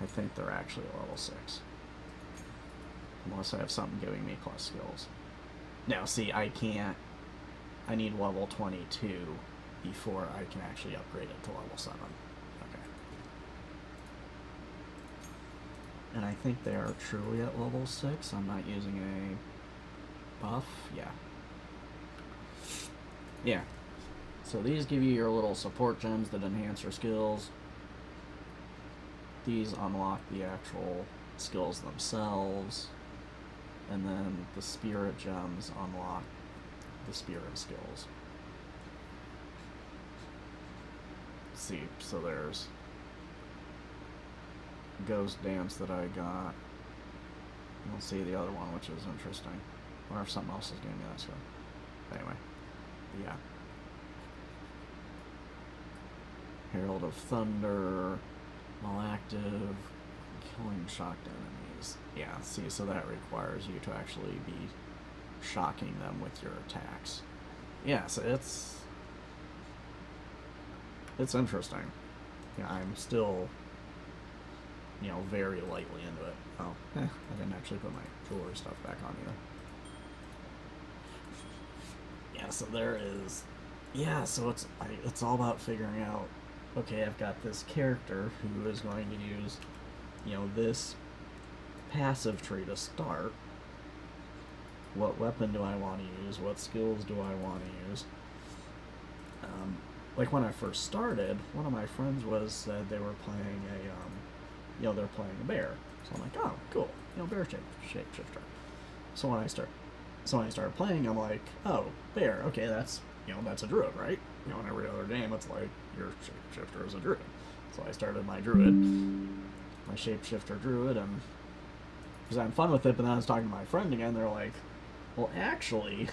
I think they're actually at level 6. Unless I have something giving me plus skills. Now, see, I can't... I need level 22 before I can actually upgrade it to level 7. And I think they are truly at level 6. I'm not using a buff. Yeah. Yeah. So these give you your little support gems that enhance your skills. These unlock the actual skills themselves. And then the spirit gems unlock the spirit skills. See, so there's Ghost Dance that I got. We'll see the other one, which is interesting. I wonder if something else is giving me that skill. Anyway, yeah. Herald of Thunder, while active, killing shocked enemies. Yeah, see, so that requires you to actually be shocking them with your attacks. Yeah, so it's interesting. Yeah, I'm still, very lightly into it. Oh, I didn't actually put my jewelry stuff back on either. Yeah, so there is... Yeah, so it's all about figuring out, okay, I've got this character who is going to use, this passive tree to start. What weapon do I want to use? What skills do I want to use? Like when I first started, one of my friends said they were playing they're playing a bear. So I'm like, oh, cool, bear shapeshifter. So when I started playing, I'm like, oh, bear, okay, that's a druid, right? In every other game, it's like your shapeshifter is a druid. So I started my druid, my shapeshifter druid, and because I'm fun with it. But then I was talking to my friend again. They're like, well, actually,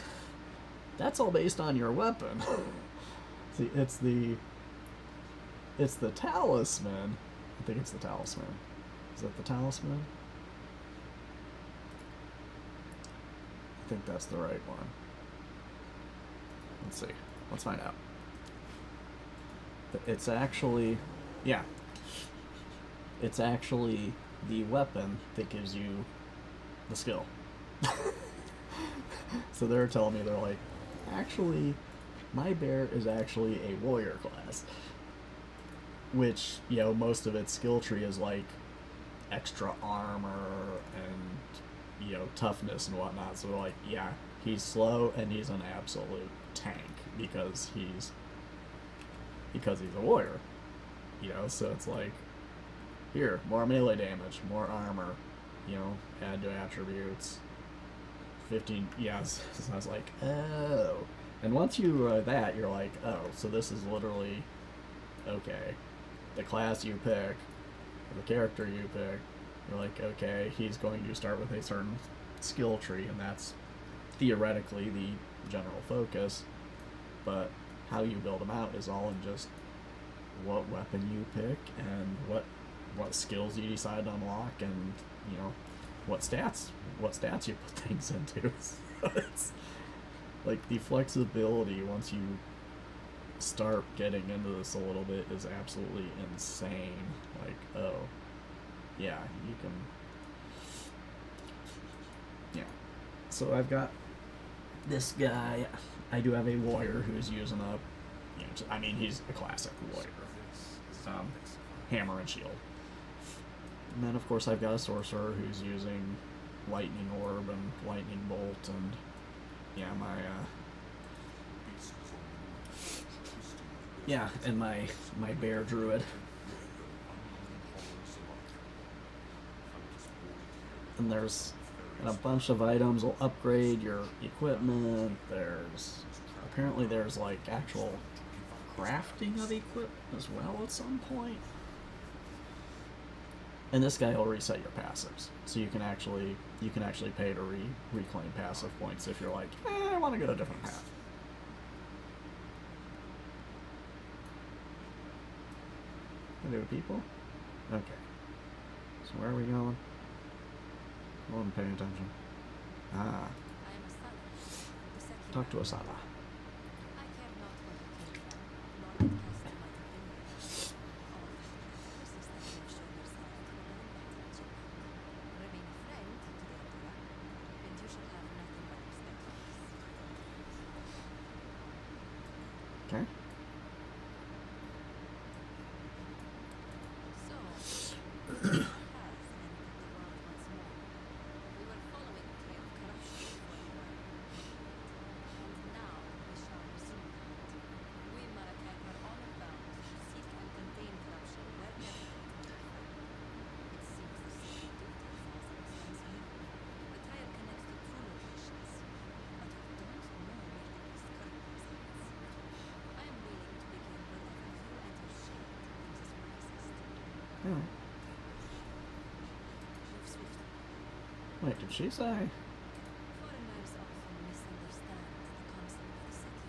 that's all based on your weapon. See, it's the talisman. I think it's the talisman. Is that the talisman? I think that's the right one. Let's see. Let's find out. It's actually... Yeah. It's actually the weapon that gives you the skill. So they're telling me, they're like, actually, My bear is actually a warrior class, which, you know, most of its skill tree is like extra armor and, you know, toughness and whatnot. So like, yeah, he's slow and he's an absolute tank because he's a warrior, you know. So it's like, here, more melee damage, more armor, you know, add to attributes, 15, yes. So I was like, oh. And once you that, you're like, oh, so this is literally, okay, the class you pick, the character you pick, you're like, okay, he's going to start with a certain skill tree, and that's theoretically the general focus, but how you build them out is all in just what weapon you pick and what skills you decide to unlock, and, you know, what stats you put things into. So it's like the flexibility once you start getting into this a little bit is absolutely insane. Like, oh, yeah, you can, yeah. So I've got this guy. I do have a warrior who's using a, you know, I mean, he's a classic warrior, hammer and shield. And then, of course, I've got a sorcerer who's using lightning orb and lightning bolt, and yeah, my bear druid. And there's a bunch of items will upgrade your equipment. Apparently there's like actual crafting of equipment as well at some point. And this guy will reset your passives, so you can actually pay to reclaim passive points if you're like, I want to go a different path. Hello, people. Okay. So where are we going? I wasn't paying attention. Ah. I am Asala, the second. Talk to Asala. I care not for the kingdom, nor the castle might have been there. All the curses that you have shown yourself to the land that remain a friend to the Emperor, and you shall have nothing but respect for us. Okay. So, has entered the world once more. We were following the trail of corruption before the war. And now we shall resume that. We Maracaic are honor-bound to seek and contain corruption wherever it can be found. It seems the same duties as extends me. The trail connects to two locations, but we don't know where the beast currently resides. I am willing to begin wherever you and your shade deems is wisest. Yeah. Move swiftly. Wait, did she say? Foreigners often misunderstand the concept of the city.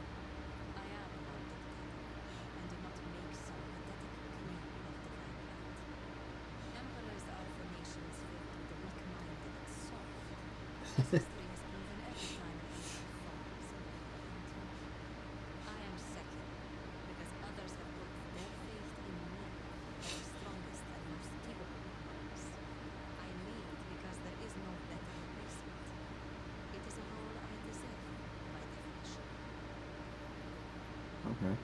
I am no dictator, and do not make some pathetic claim of divine right. Emperors are for nations filled with the weak-minded and soft, as history has proven every time an empire falls and they continue. I am second, because others have put their faith in me, as the strongest and most capable ones. I lead because there is no better replacement. It is a role I deserve, by definition. Okay.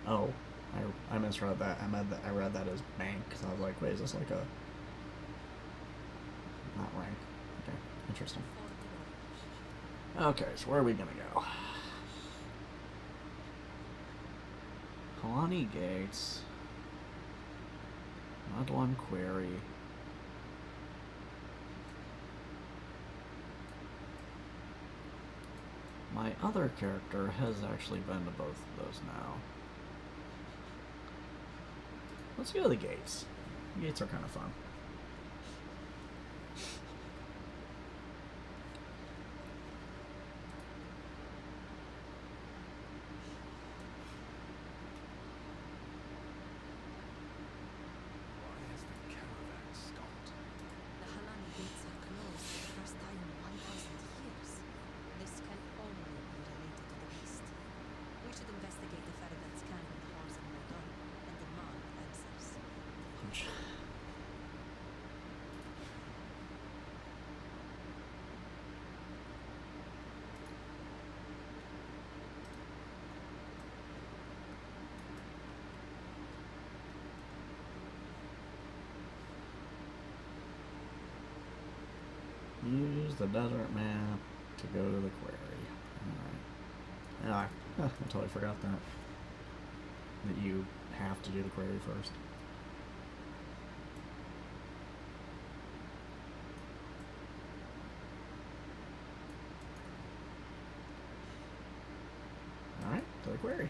Oh, I misread that. I read that as bank, because I was like, wait, is this like a... Not rank. Okay, interesting. For the warriors. Okay, so where are we gonna go? Kalani Gates. Mod 1 query. My other character has actually been to both of those now. Let's go to the gates. The gates are kind of fun. Why has the caravan stopped? The Halani gates are closed for the first time in 1,000 years. This can only be related to the beast. We should investigate the Faradan's camp in the halls of Modon and demand answers. Use the desert map to go to the quarry. Alright. I totally forgot that. That you have to do the quarry first. Alright, to the quarry.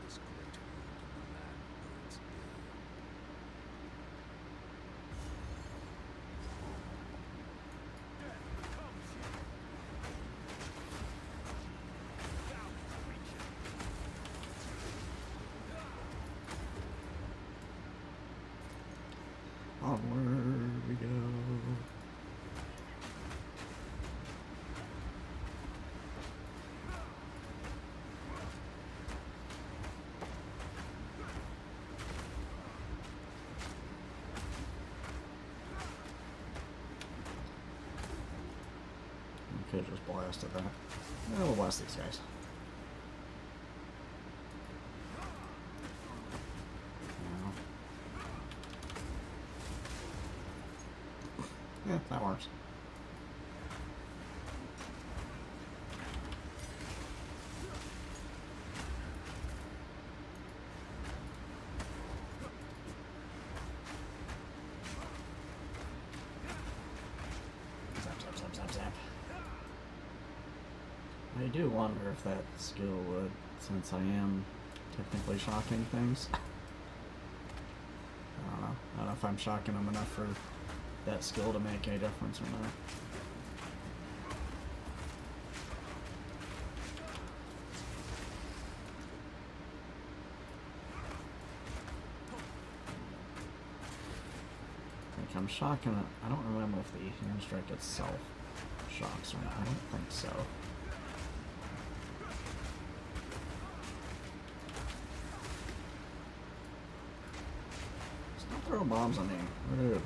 This great wound in the land knows ill. Death comes here. Thou creature. Onward we go. We could have just blasted that. Yeah, we'll blast these guys. Yeah, that works. Zap, zap, zap, zap, zap. I do wonder if that skill would, since I am technically shocking things. I don't know. I don't know if I'm shocking them enough for that skill to make any difference or not. Like I'm shocking it. I don't remember if the hand strike itself shocks or not. I don't think so. Stop throwing bombs on me. Rude.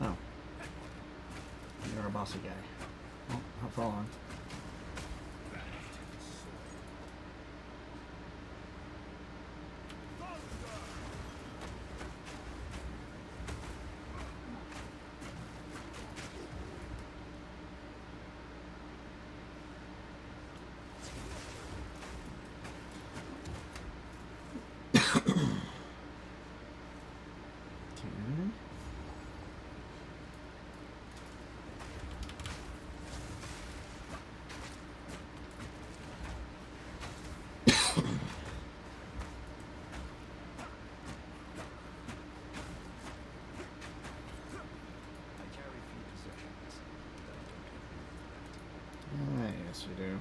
Oh. You're a bossy guy. Oh, not for long. Yes, you do.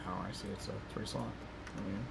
Oh, I see. It's a 3-slot. I mean.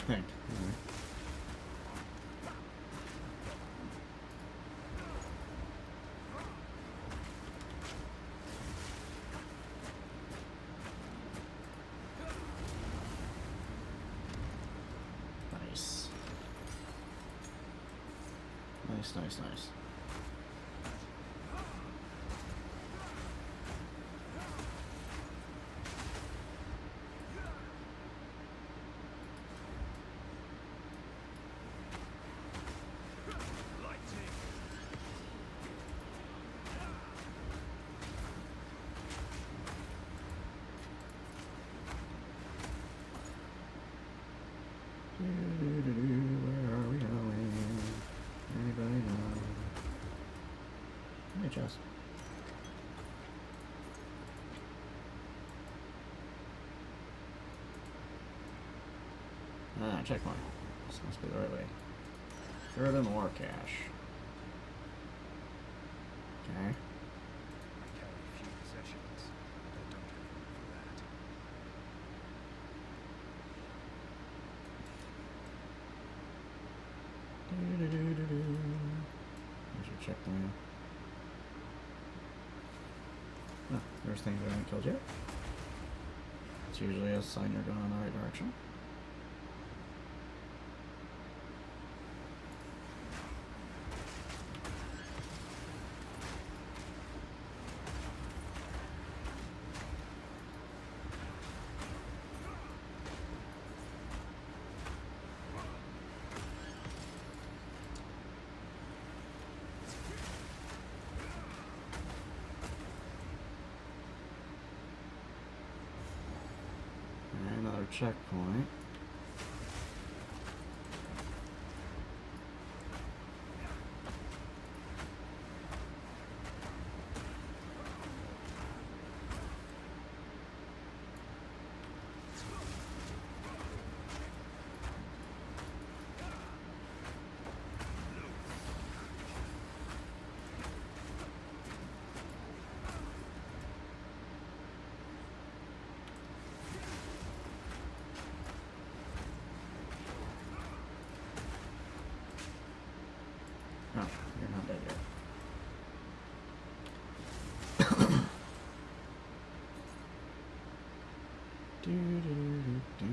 think. Nice. Nice, nice, nice. Where are we going? Anybody know? Hey, Jess. Ah, checkpoint. This must be the right way. Further more cash. Okay. I carry few possessions, but I don't have room for that. There's your checkpoint. Oh, there's things I haven't killed yet. It's usually a sign you're going in the right direction. And another checkpoint. Oh, you're not dead yet. Do, do, do, do.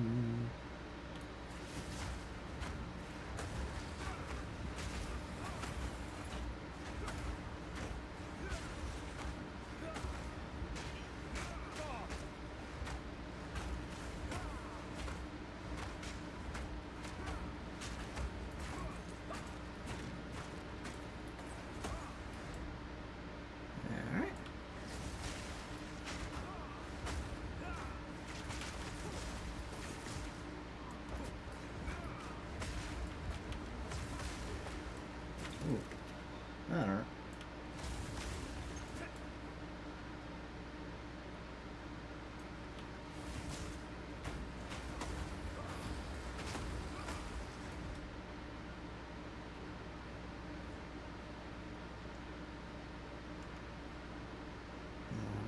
Alright. Ooh. That hurt.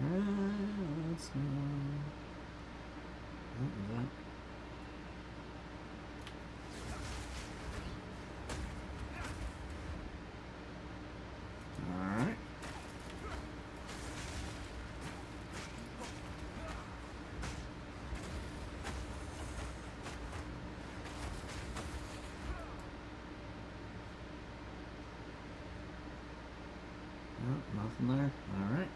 Alright, let's go. What was that? Alright. Nope, nothing there. Alright.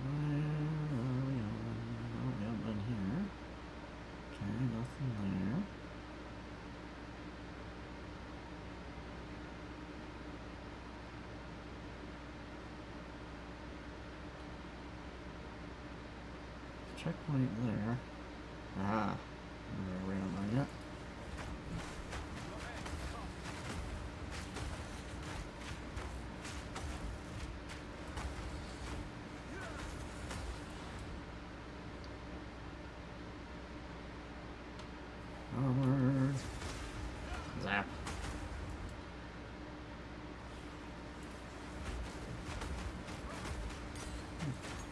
Where are we on? Oh, yeah, in here. Okay, nothing there. Checkpoint there. Ah, we're around there yet.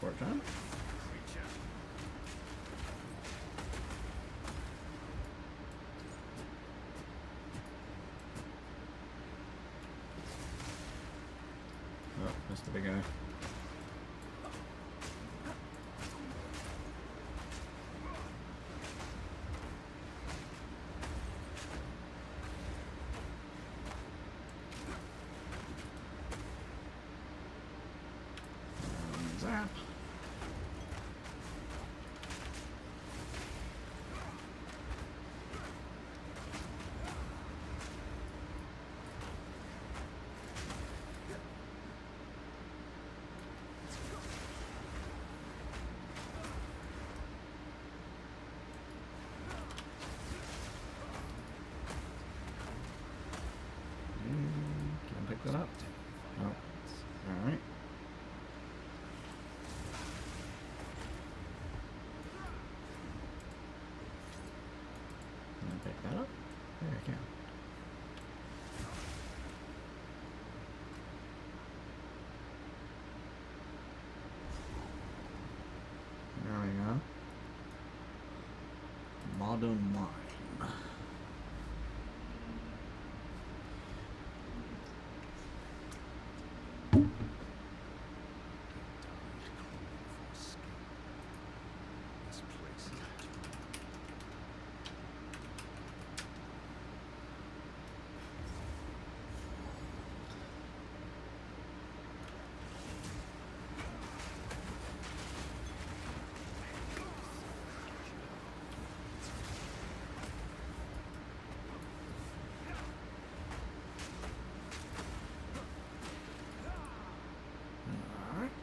unfortunate. Oh, missed the big guy. Zap. Can I pick that up? Oh. Alright. Can I pick that up? There I can. There we go. Modern Mine. This place is Alright.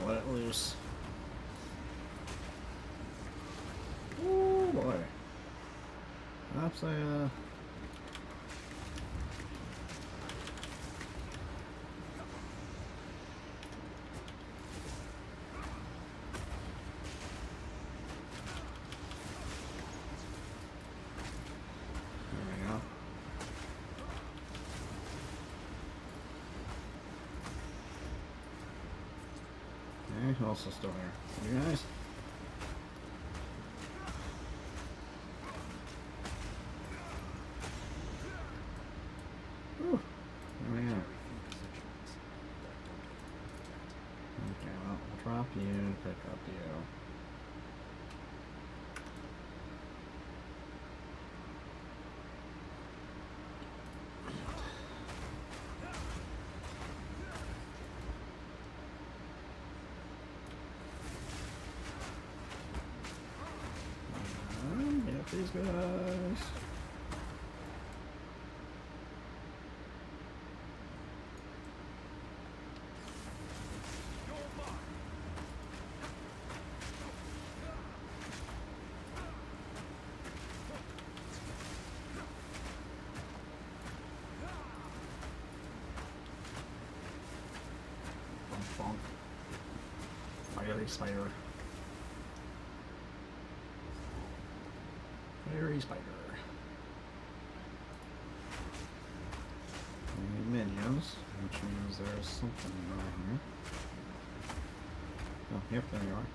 Let it loose. Oh boy. Perhaps I There we go. Okay, who else is still here? You guys? Whew. There we go. Okay, well, I'll drop you, pick up you. Get these guys. Bonk, bonk. Fiery spider. Fiery spider. We need minions, which means there's something around here. Oh, yep, there you are.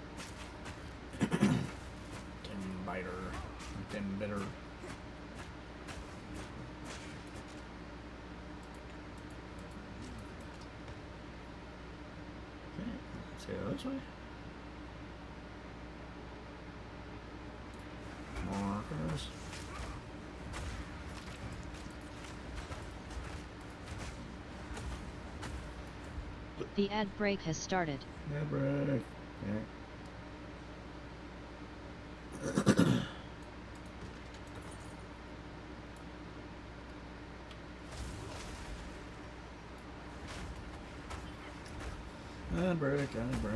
Tin biter. Or tin bitter. Okay, let's go this way. Markers. The ad break has started. Yeah, break. Okay. Ad break, ad break.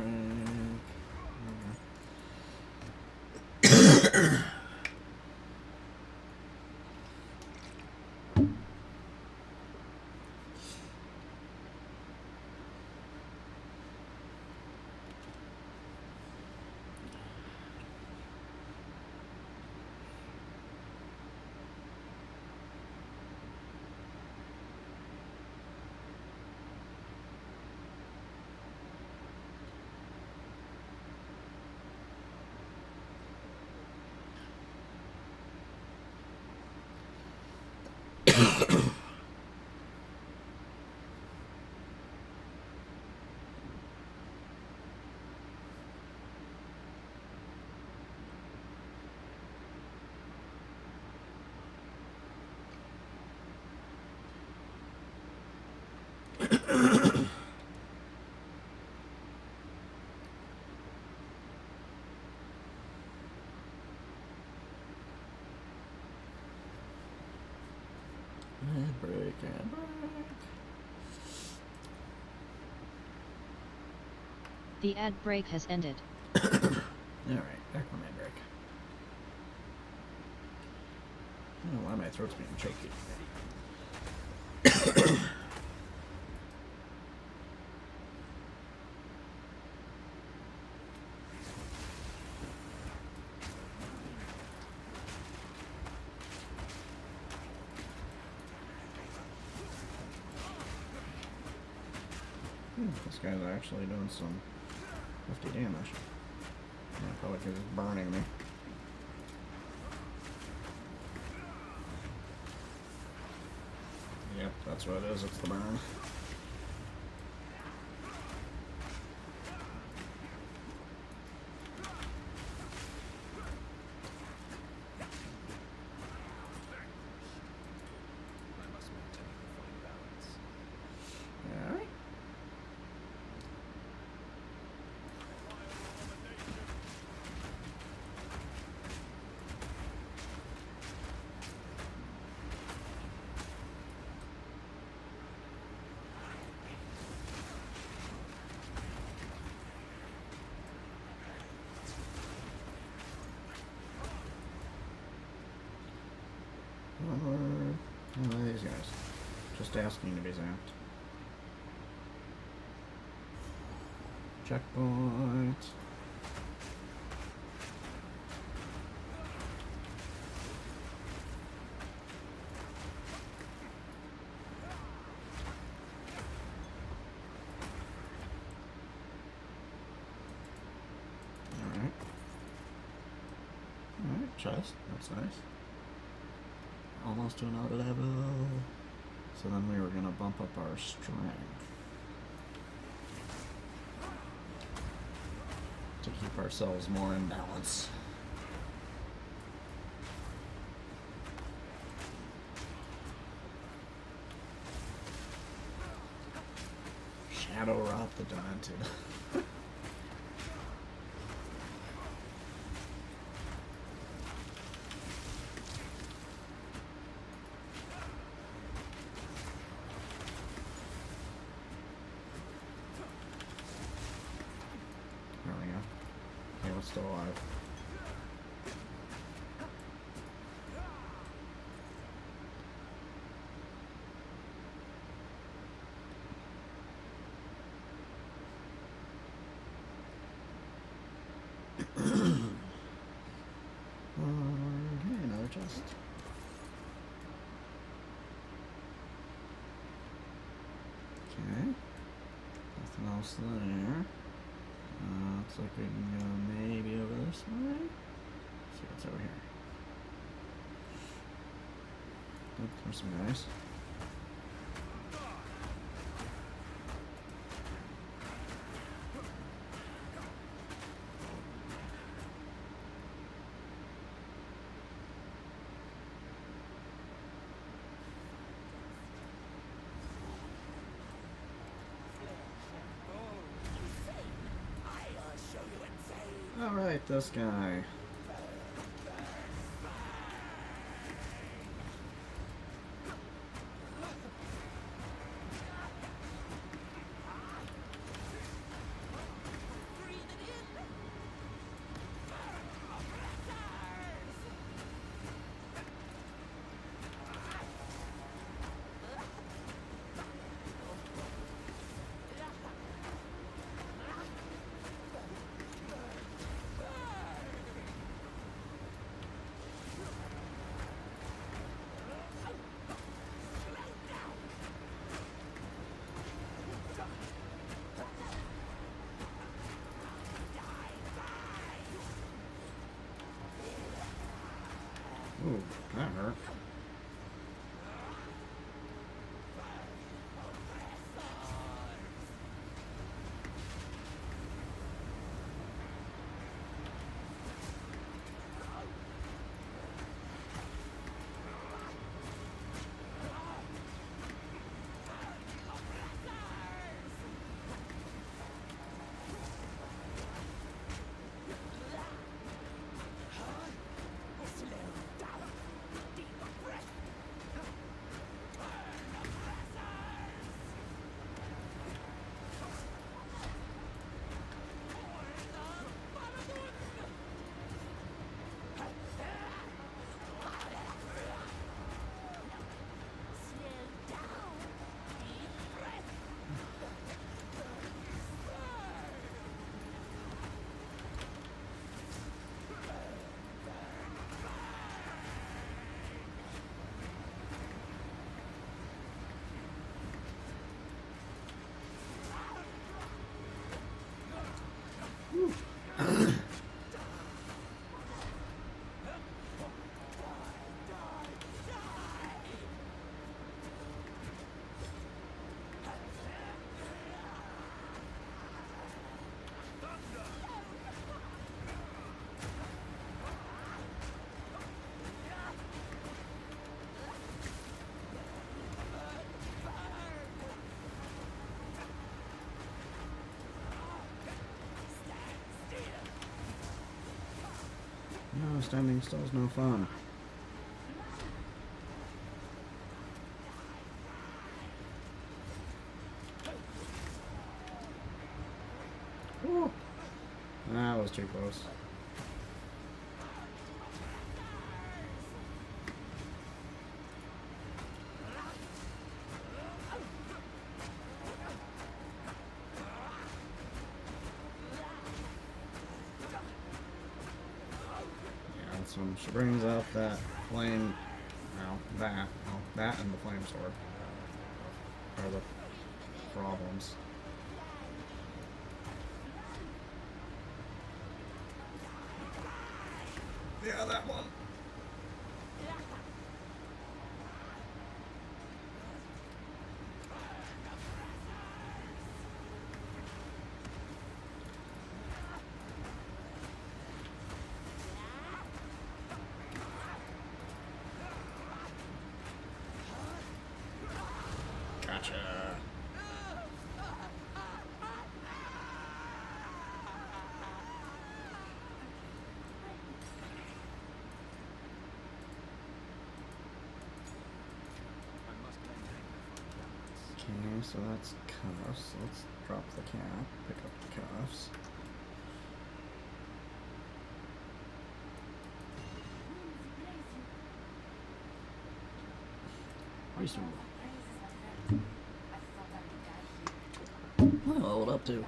Ad break, ad break. The ad break has ended. Alright, back on ad break. I don't know why my throat's being shaky. This guy's actually doing some hefty damage. Yeah, probably because he's burning me. Yep, that's what it is, it's the burn. I must maintain a fine balance. Alright. Or these guys. Just asking to be zapped. Checkpoint. Alright. Alright, chest. That's nice. Almost to another level. So then we were going to bump up our strength to keep ourselves more in balance. Shadow Rot the Demented. There we go. Okay, we're still alive. Okay, another chest. Okay. Nothing else there. Looks like we can go maybe over this way. Let's see what's over here. Oh, there's some guys. Alright, this guy. Ooh, that hurt. standing still is no fun. Ooh. That was too close. So she brings out that flame, that and the flame sword are the problems. Yeah, that one. Gotcha. Okay, so that's cuffs. Let's drop the cap, pick up the cuffs. Reasonable. Well, hold up too.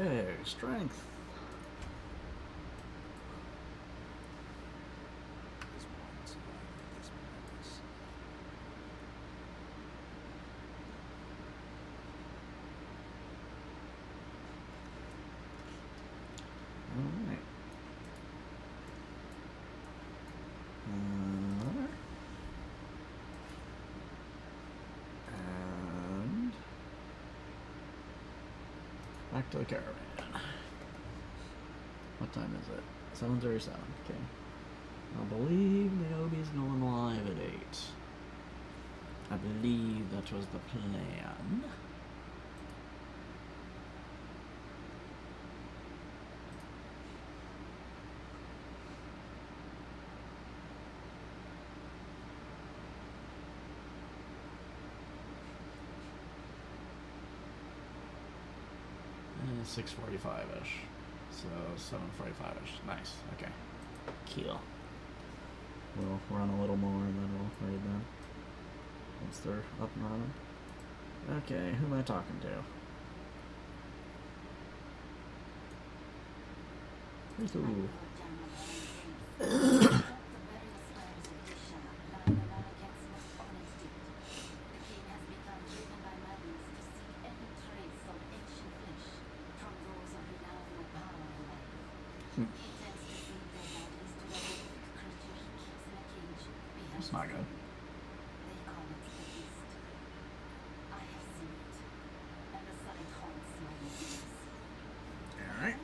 Okay, strength. Alright. And back to the caravan. What time is it? 7:37. Okay. I believe Naomi's going live at 8. I believe that was the plan. And 6:45-ish. So 7:45-ish. Nice. Okay. Cool. We'll run a little more and then we'll raid them. Once they're up and running. Okay, who am I talking to? Where's the rule? That's not good. Alright.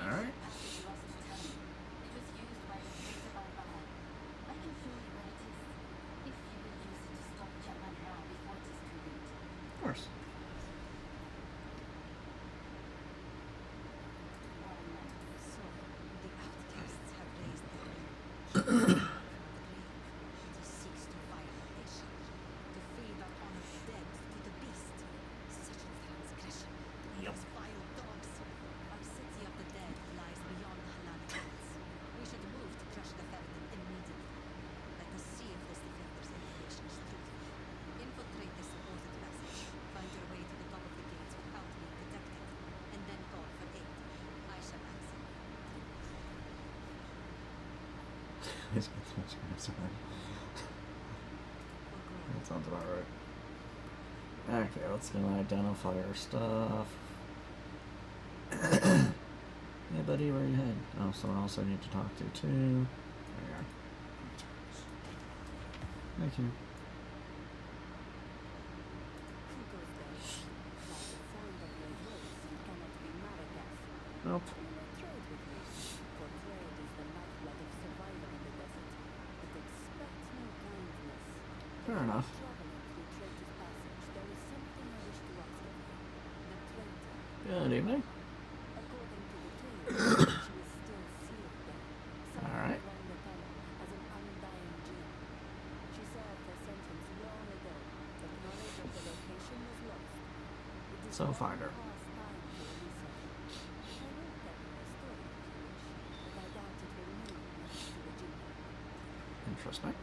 Alright. Of course. So, the outcasts have raised their hand. To seek to violate their shire, to feed on honored dead to the beast. Such a transgression. Yep. Those vile dogs. Our city of the dead lies beyond the Halani gates. We should move to crush the Ferryden immediately. Let us see if this defender's information is truthful. Infiltrate the supported passage. Find your way to the top of the gates without being detected. And then call for aid. I shall answer. He's got so much grass already. That sounds about right. Okay, let's go identify our stuff. Hey buddy, where are you heading? Oh, someone else I need to talk to too. There you are. Thank you. Nope. You may trade with me, for trade is the lifeblood of survival in the desert. But expect no kindness. Fair enough. Traveling through Traitor's Passage, there is something I wish to ask of you. The traitor. Good evening. According to the tale, she is still sealed there, somewhere Alright. along the tunnel, as an undying gem. She served her sentence long ago, but knowledge of the location was lost. It is So long find her. past time to release her. I will tell you a story if you wish, but I doubt it will mean much to the junior. Interesting.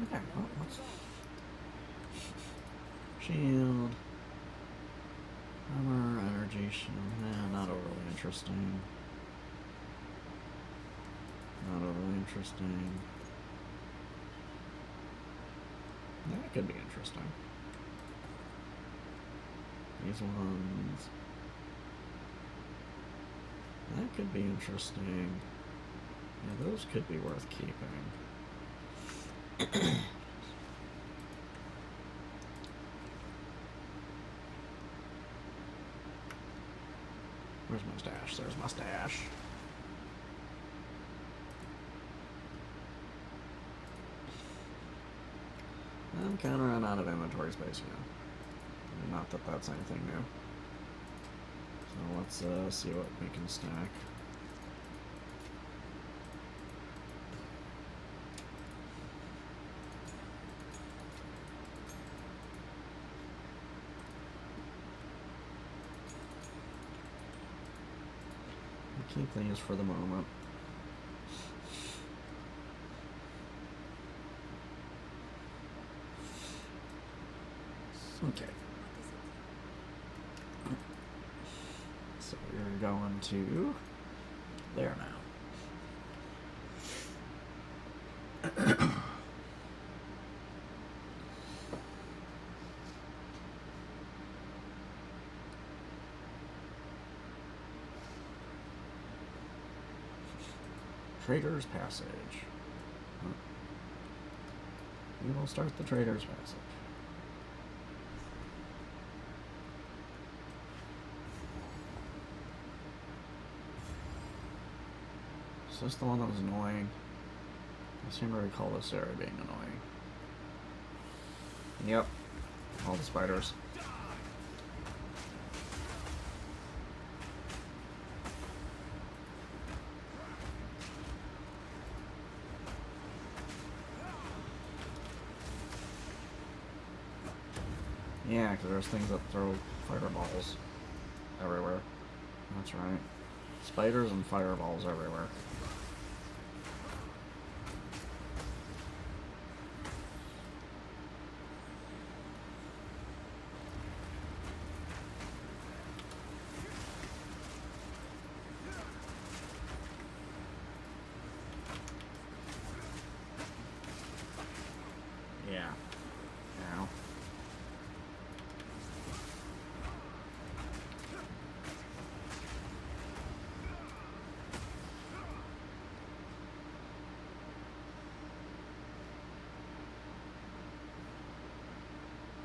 Okay, No well, need let's... to rush. Shield. Armor, energy, shield. Not overly interesting. Not overly interesting. That could be interesting. These ones. That could be interesting. Yeah, those could be worth keeping. Where's my stash? There's my stash. I'm kind of run out of inventory space here. Not that that's anything new. So let's see what we can stack. Keep these for the moment. Okay. So we're going to there now. Trader's Passage. We will start the Trader's Passage. Is this the one that was annoying? I seem to recall this area being annoying. Yep. All the spiders. Yeah, because there's things that throw fireballs everywhere. That's right. Spiders and fireballs everywhere. Yeah. Ow.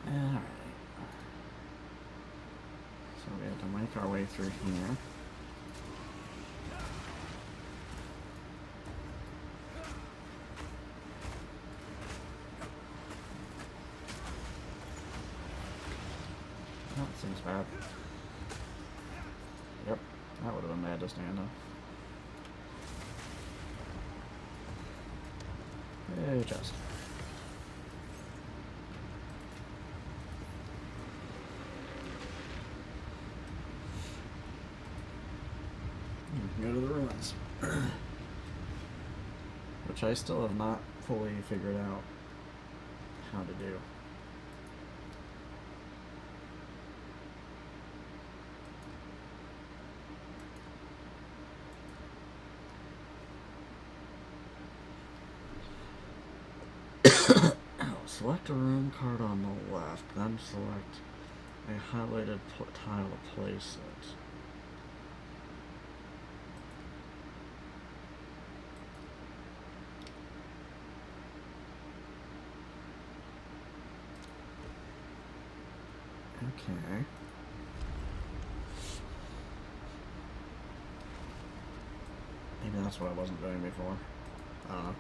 Alright. So we have to make our way through here. That seems bad. Yep, that would have been bad to stand up. Hey, chest. Go to the ruins. Which I still have not fully figured out how to do. Select a room card on the left, then select a highlighted tile to place it. Okay. that's what I wasn't doing before. I don't know.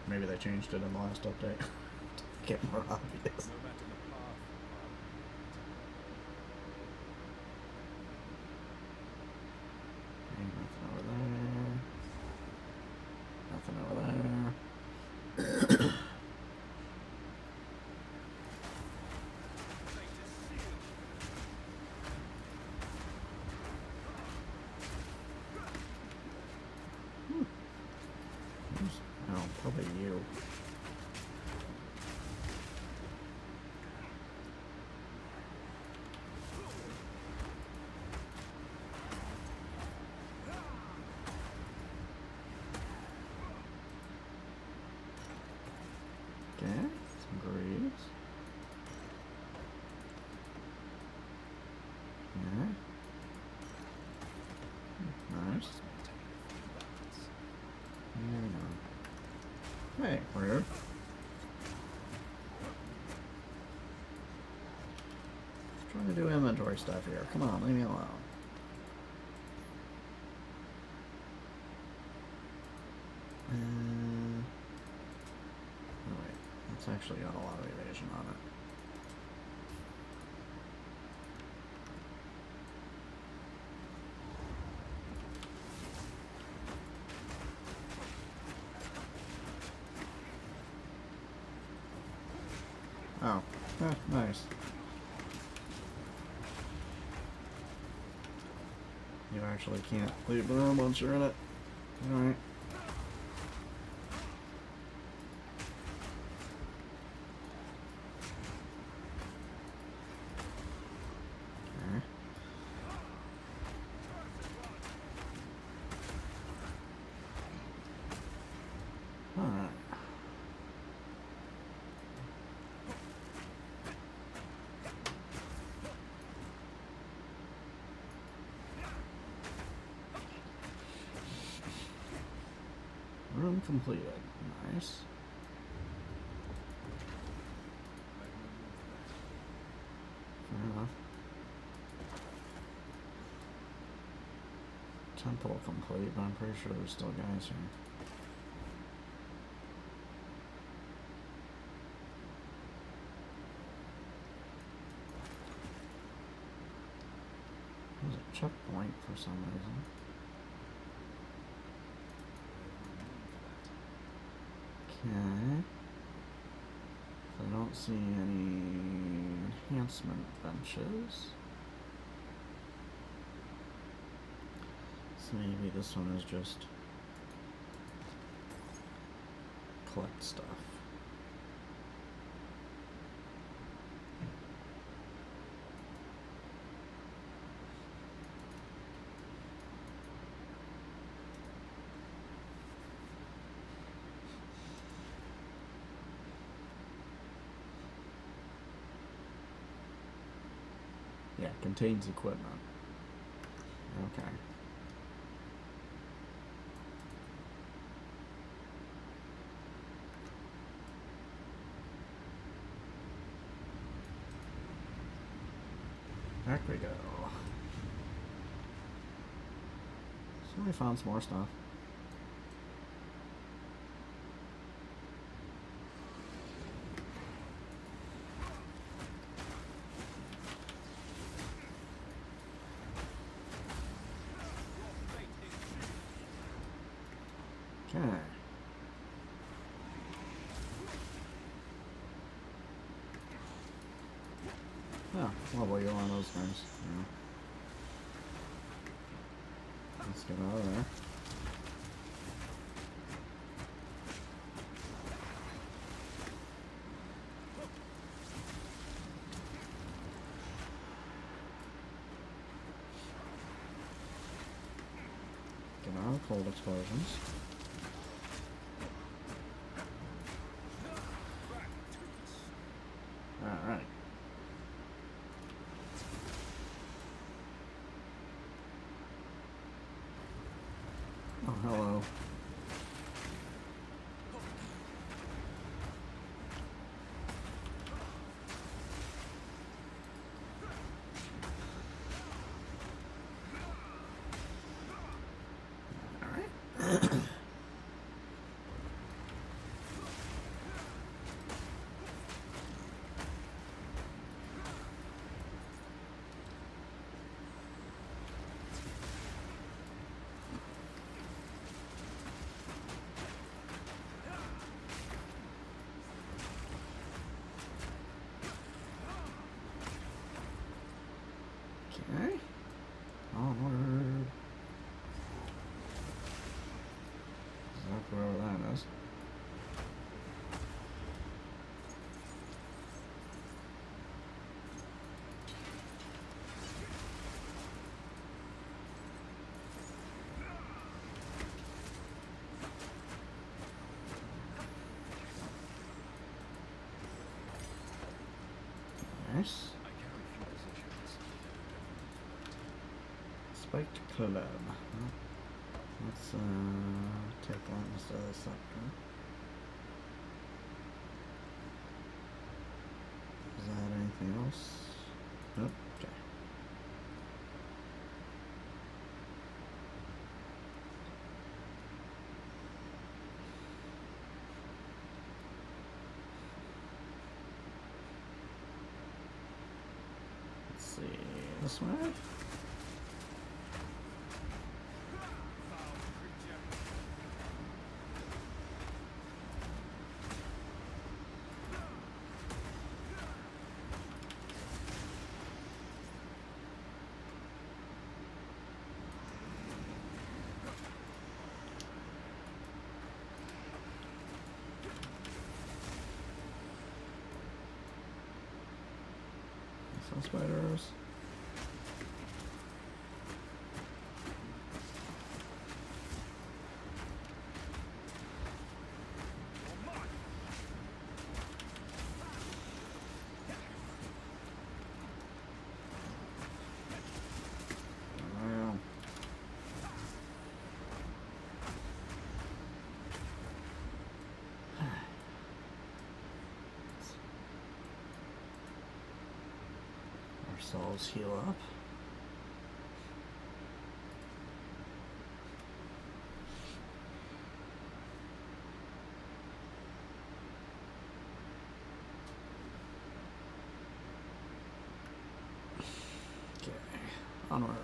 Maybe they changed it in the last update. To get more obvious. No matter the path. Ain't nothing over there. Nothing over there. Oh, probably you. Okay, some greaves. Yeah. Nice. There we go. Hey, rude. Trying to do inventory stuff here. Come on, leave me alone. Oh wait, it's actually got a lot of evasion on it. Oh, nice. You actually can't leave the room once you're in it. Alright. Okay. Alright. Room completed. Nice. Fair enough. Temple complete, but I'm pretty sure there's still guys here. There's a checkpoint for some reason. Okay. I don't see any enhancement benches. So maybe this one is just collect stuff. Yeah, contains equipment. Okay. Back we go. So we found some more stuff. Okay. Oh, well, you're one of those guys. Yeah. Let's get out of there. Get out of cold explosions. Alright. Oh, hello. Alright. where that is. Nice. Spiked club. Let's take that instead of the scepter. Is that anything else? Nope. Okay. Let's see. This way? Some spiders. Wow. Ourselves heal up. Okay, onward.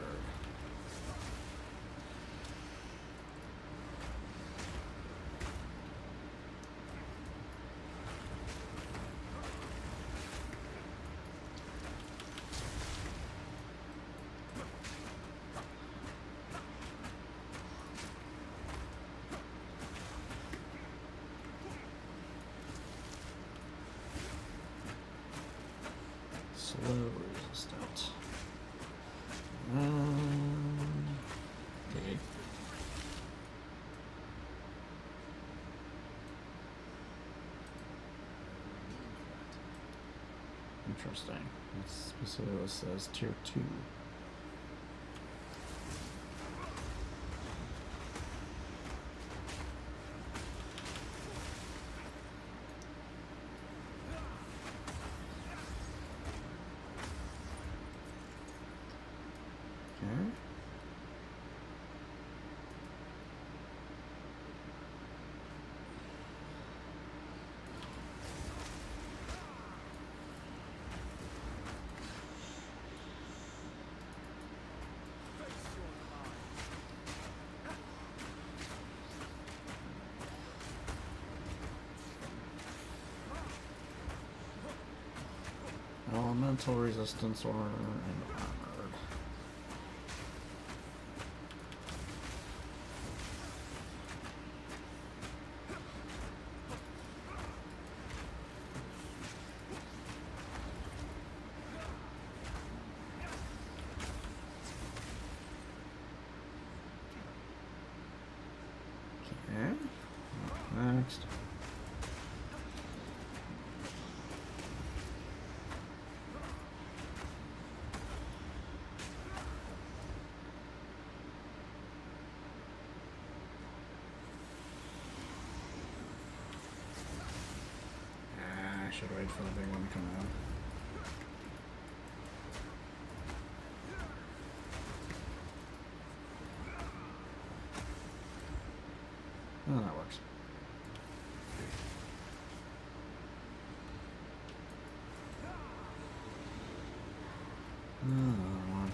Slow resistant. Okay. Interesting. It specifically says tier 2. Okay. Elemental resistance or an armored. Okay. Next. I should wait for the big one to come out. Oh, that works. Another one.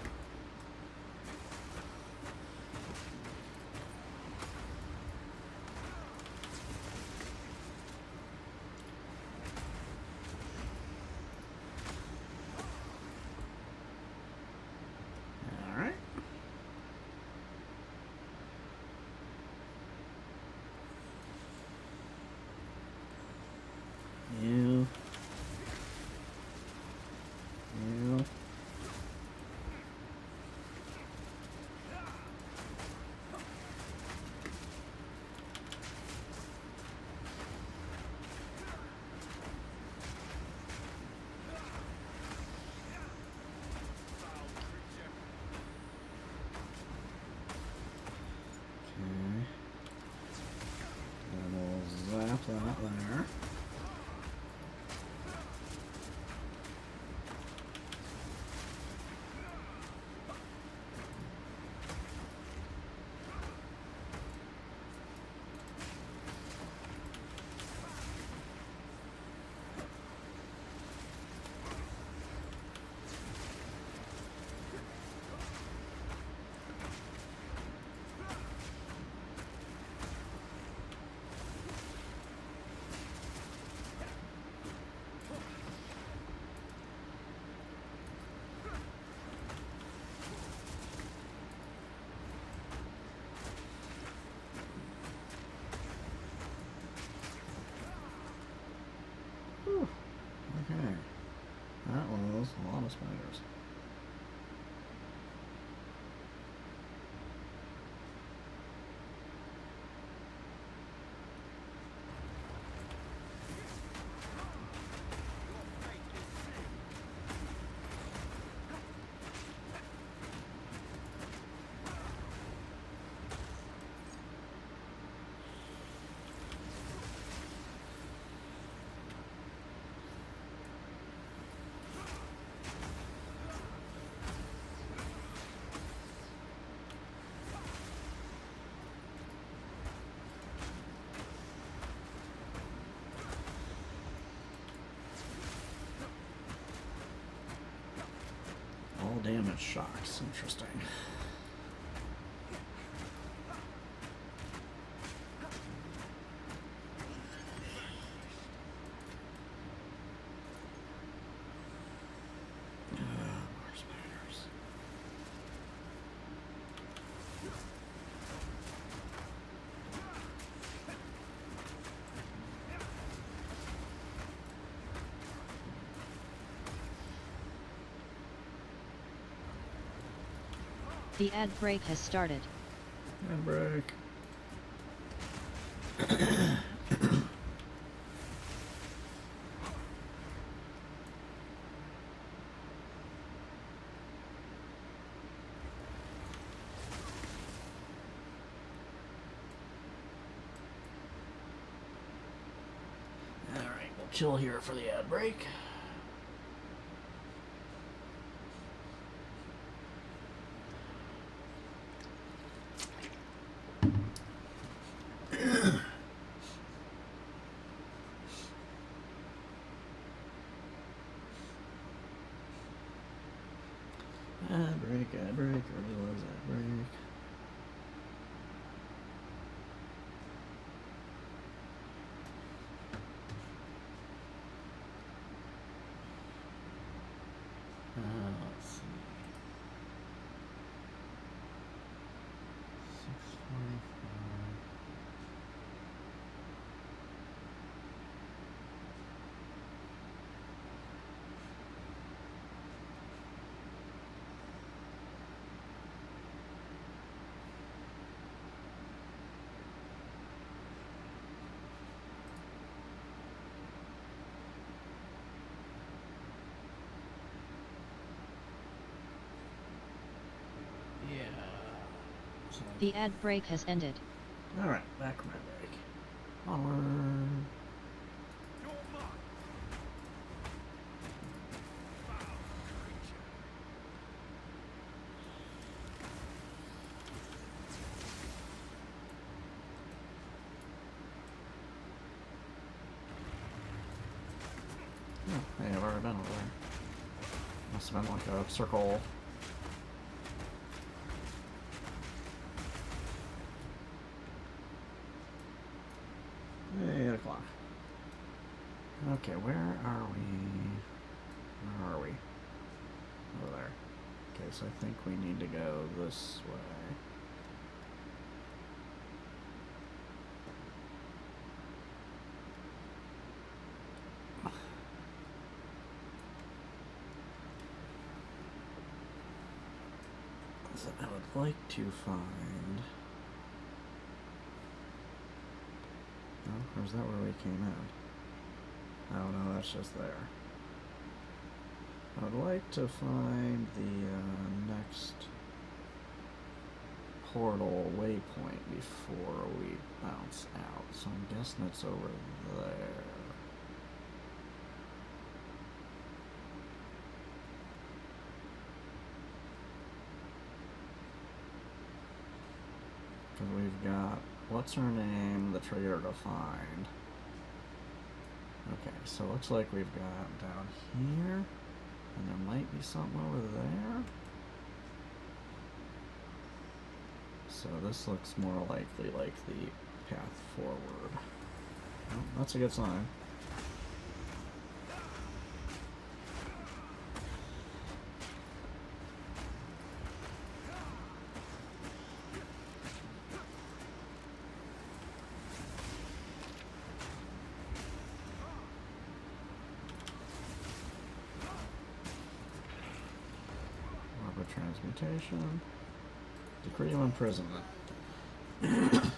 Snap that there. Whew. Okay. That was a lot of spiders. All damage shocks. Interesting. More spiders. The ad break has started. Ad break. Alright, we'll chill here for the ad break. Ad break, already loves ad break. Let's see. 6:45. Yeah. So, The ad break has ended. alright, back from ad break. Onward. You're mine. Foul creature. Oh, hey, I've already been over there. Must have been like a circle. Hey, 8 o'clock. Okay, where are we? Where are we? Over there. Okay, so I think we need to go this way. So I would like to find... Oh, or is that where we came out? Oh no, that's just there. I would like to find the next portal waypoint before we bounce out, so I'm guessing it's over there. Because we've got, what's her name, the trader to find. Okay, so it looks like we've got down here, and there might be something over there. So this looks more likely like the path forward. Oh, that's a good sign. Orbit transmutation. Decree of imprisonment. I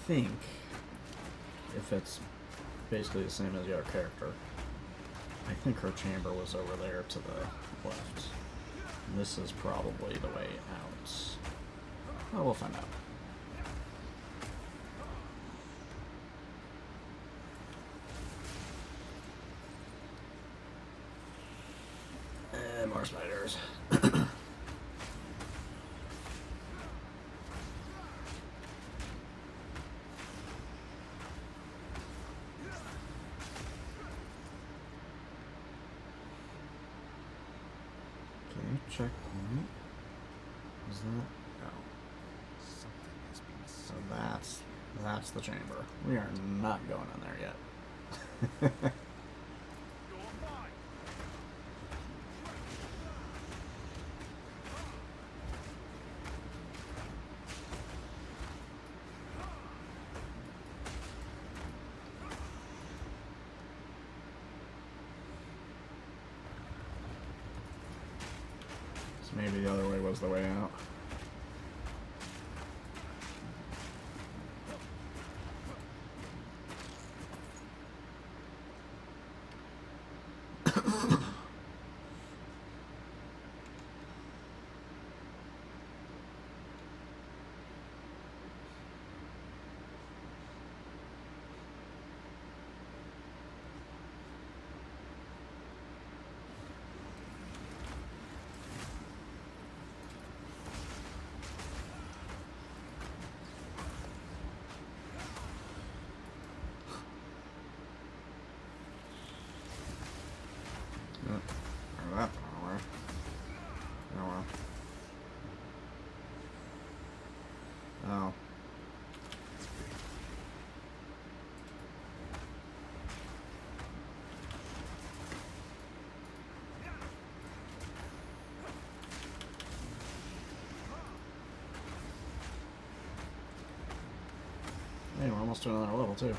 think if it's basically the same as the other character, I think her chamber was over there to the left. And this is probably the way out. Well, we'll find out. And more spiders. Checkpoint. Is that? No. Something has been So seen. that's the chamber. We are not going in there yet. Maybe the other way was the way out. Oh. Hey, we're almost to another level too.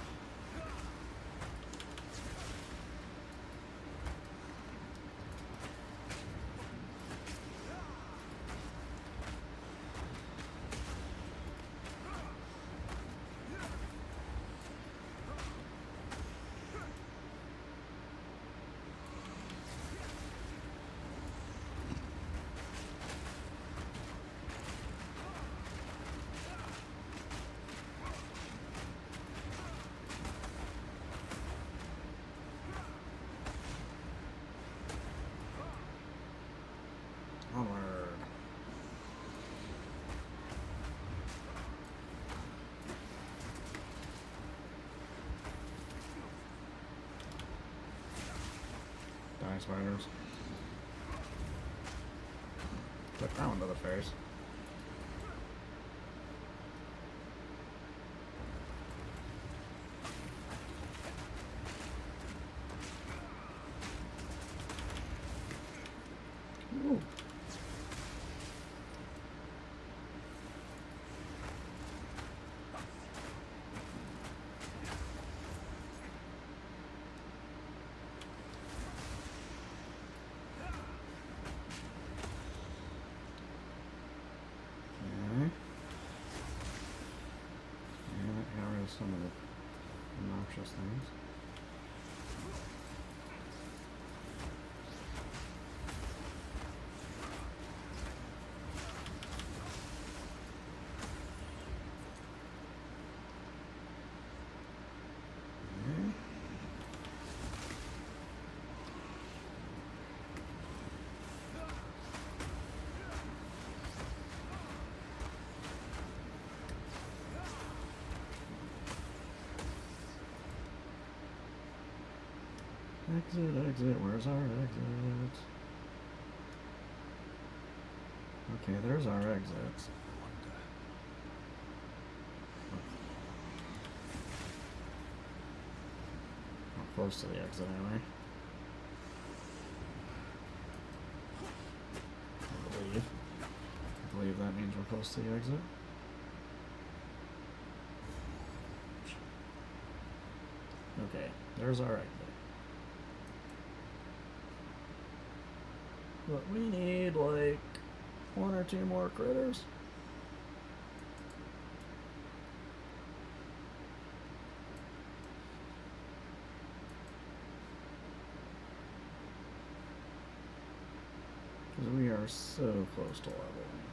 Onward. Die spiders. Took that one to the face. Ooh. some of the obnoxious things. Exit, where's our exit? Okay, there's our exit. We're close to the exit anyway. I believe that means we're close to the exit. Okay, there's our exit. But we need like 1 or 2 more critters. Because we are so close to leveling.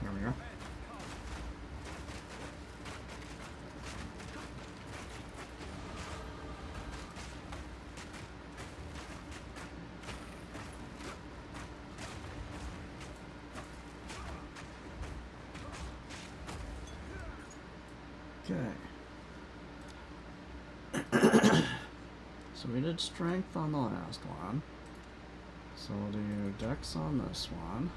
There we are. Okay. So we did strength on the last one. So we'll do dex on this one.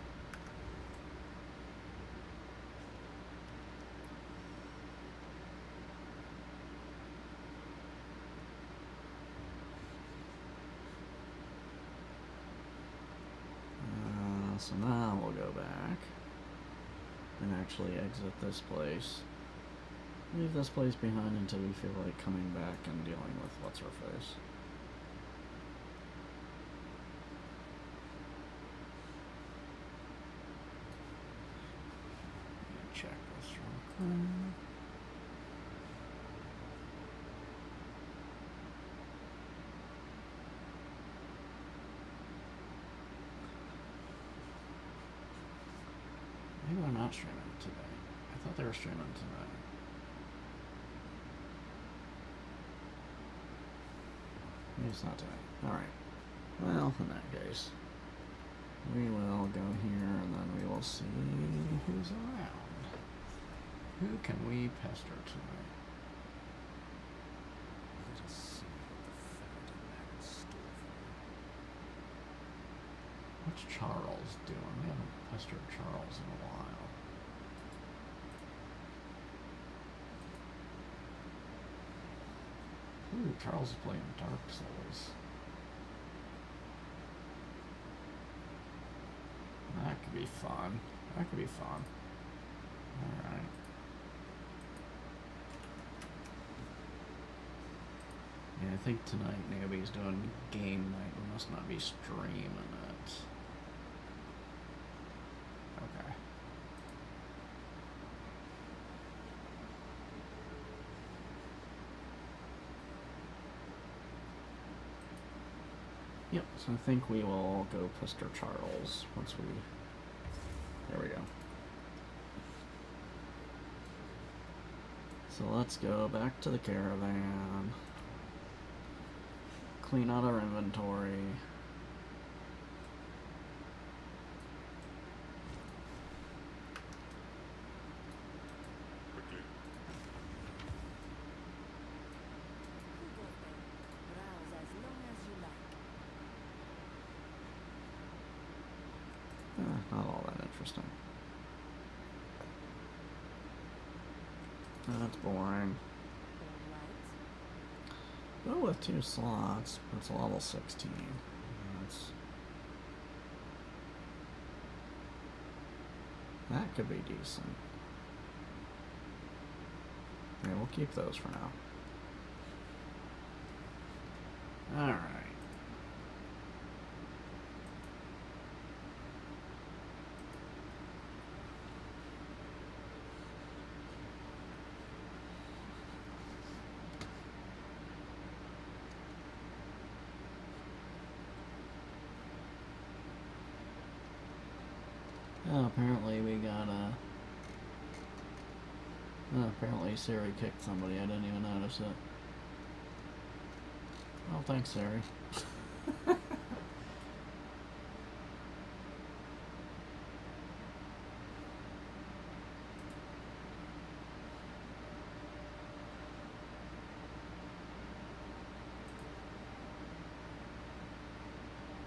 So now we'll go back and actually exit this place. Leave this place behind until we feel like coming back and dealing with what's her face. Check this real quick. Maybe they're not streaming today. I thought they were streaming tonight. Maybe it's not tonight. Alright. Well, in that case, we will go here and then we will see who's around. Who can we pester tonight? Let us see what the Faraday man in store for you. What's Charles doing? We haven't pestered Charles in a while. Ooh, Charles is playing Dark Souls. That could be fun. That could be fun. Alright. Yeah, I think tonight Naomi's doing game night. We must not be streaming it. Okay. Yep, so I think we will go pester Charles once we... There we go. So let's go back to the caravan. Clean out our inventory. Quickly. You go there. Browse as long as you like. Not all that interesting. That's boring. All right. Go with 2 slots, but it's a level 16. That could be decent. Yeah, we'll keep those for now. Alright. Oh, apparently we got apparently Siri kicked somebody. I didn't even notice it. Oh, thanks, Siri.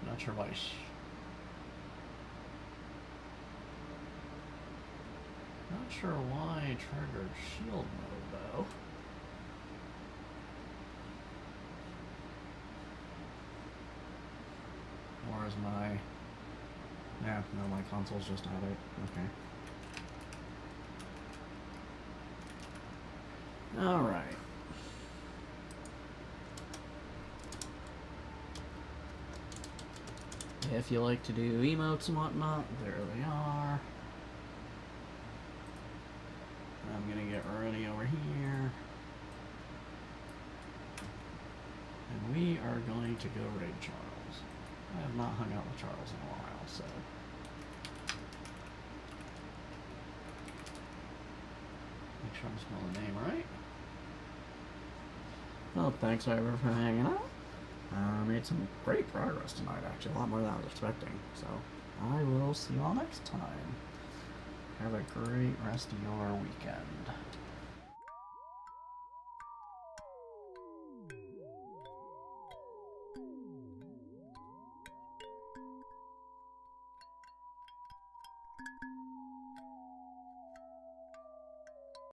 Not sure why not sure why I triggered shield mode, though. Or is my... Yeah, no, my console's just at it. Okay. Alright. If you like to do emotes and whatnot, there they are. I'm gonna get ready over here. And we are going to go raid Charles. I have not hung out with Charles in a while, so... Make sure I'm spelling the name right. Well, thanks Ivor for hanging out. Made some great progress tonight, actually. A lot more than I was expecting. So, I will see you all next time. Have a great rest of your weekend.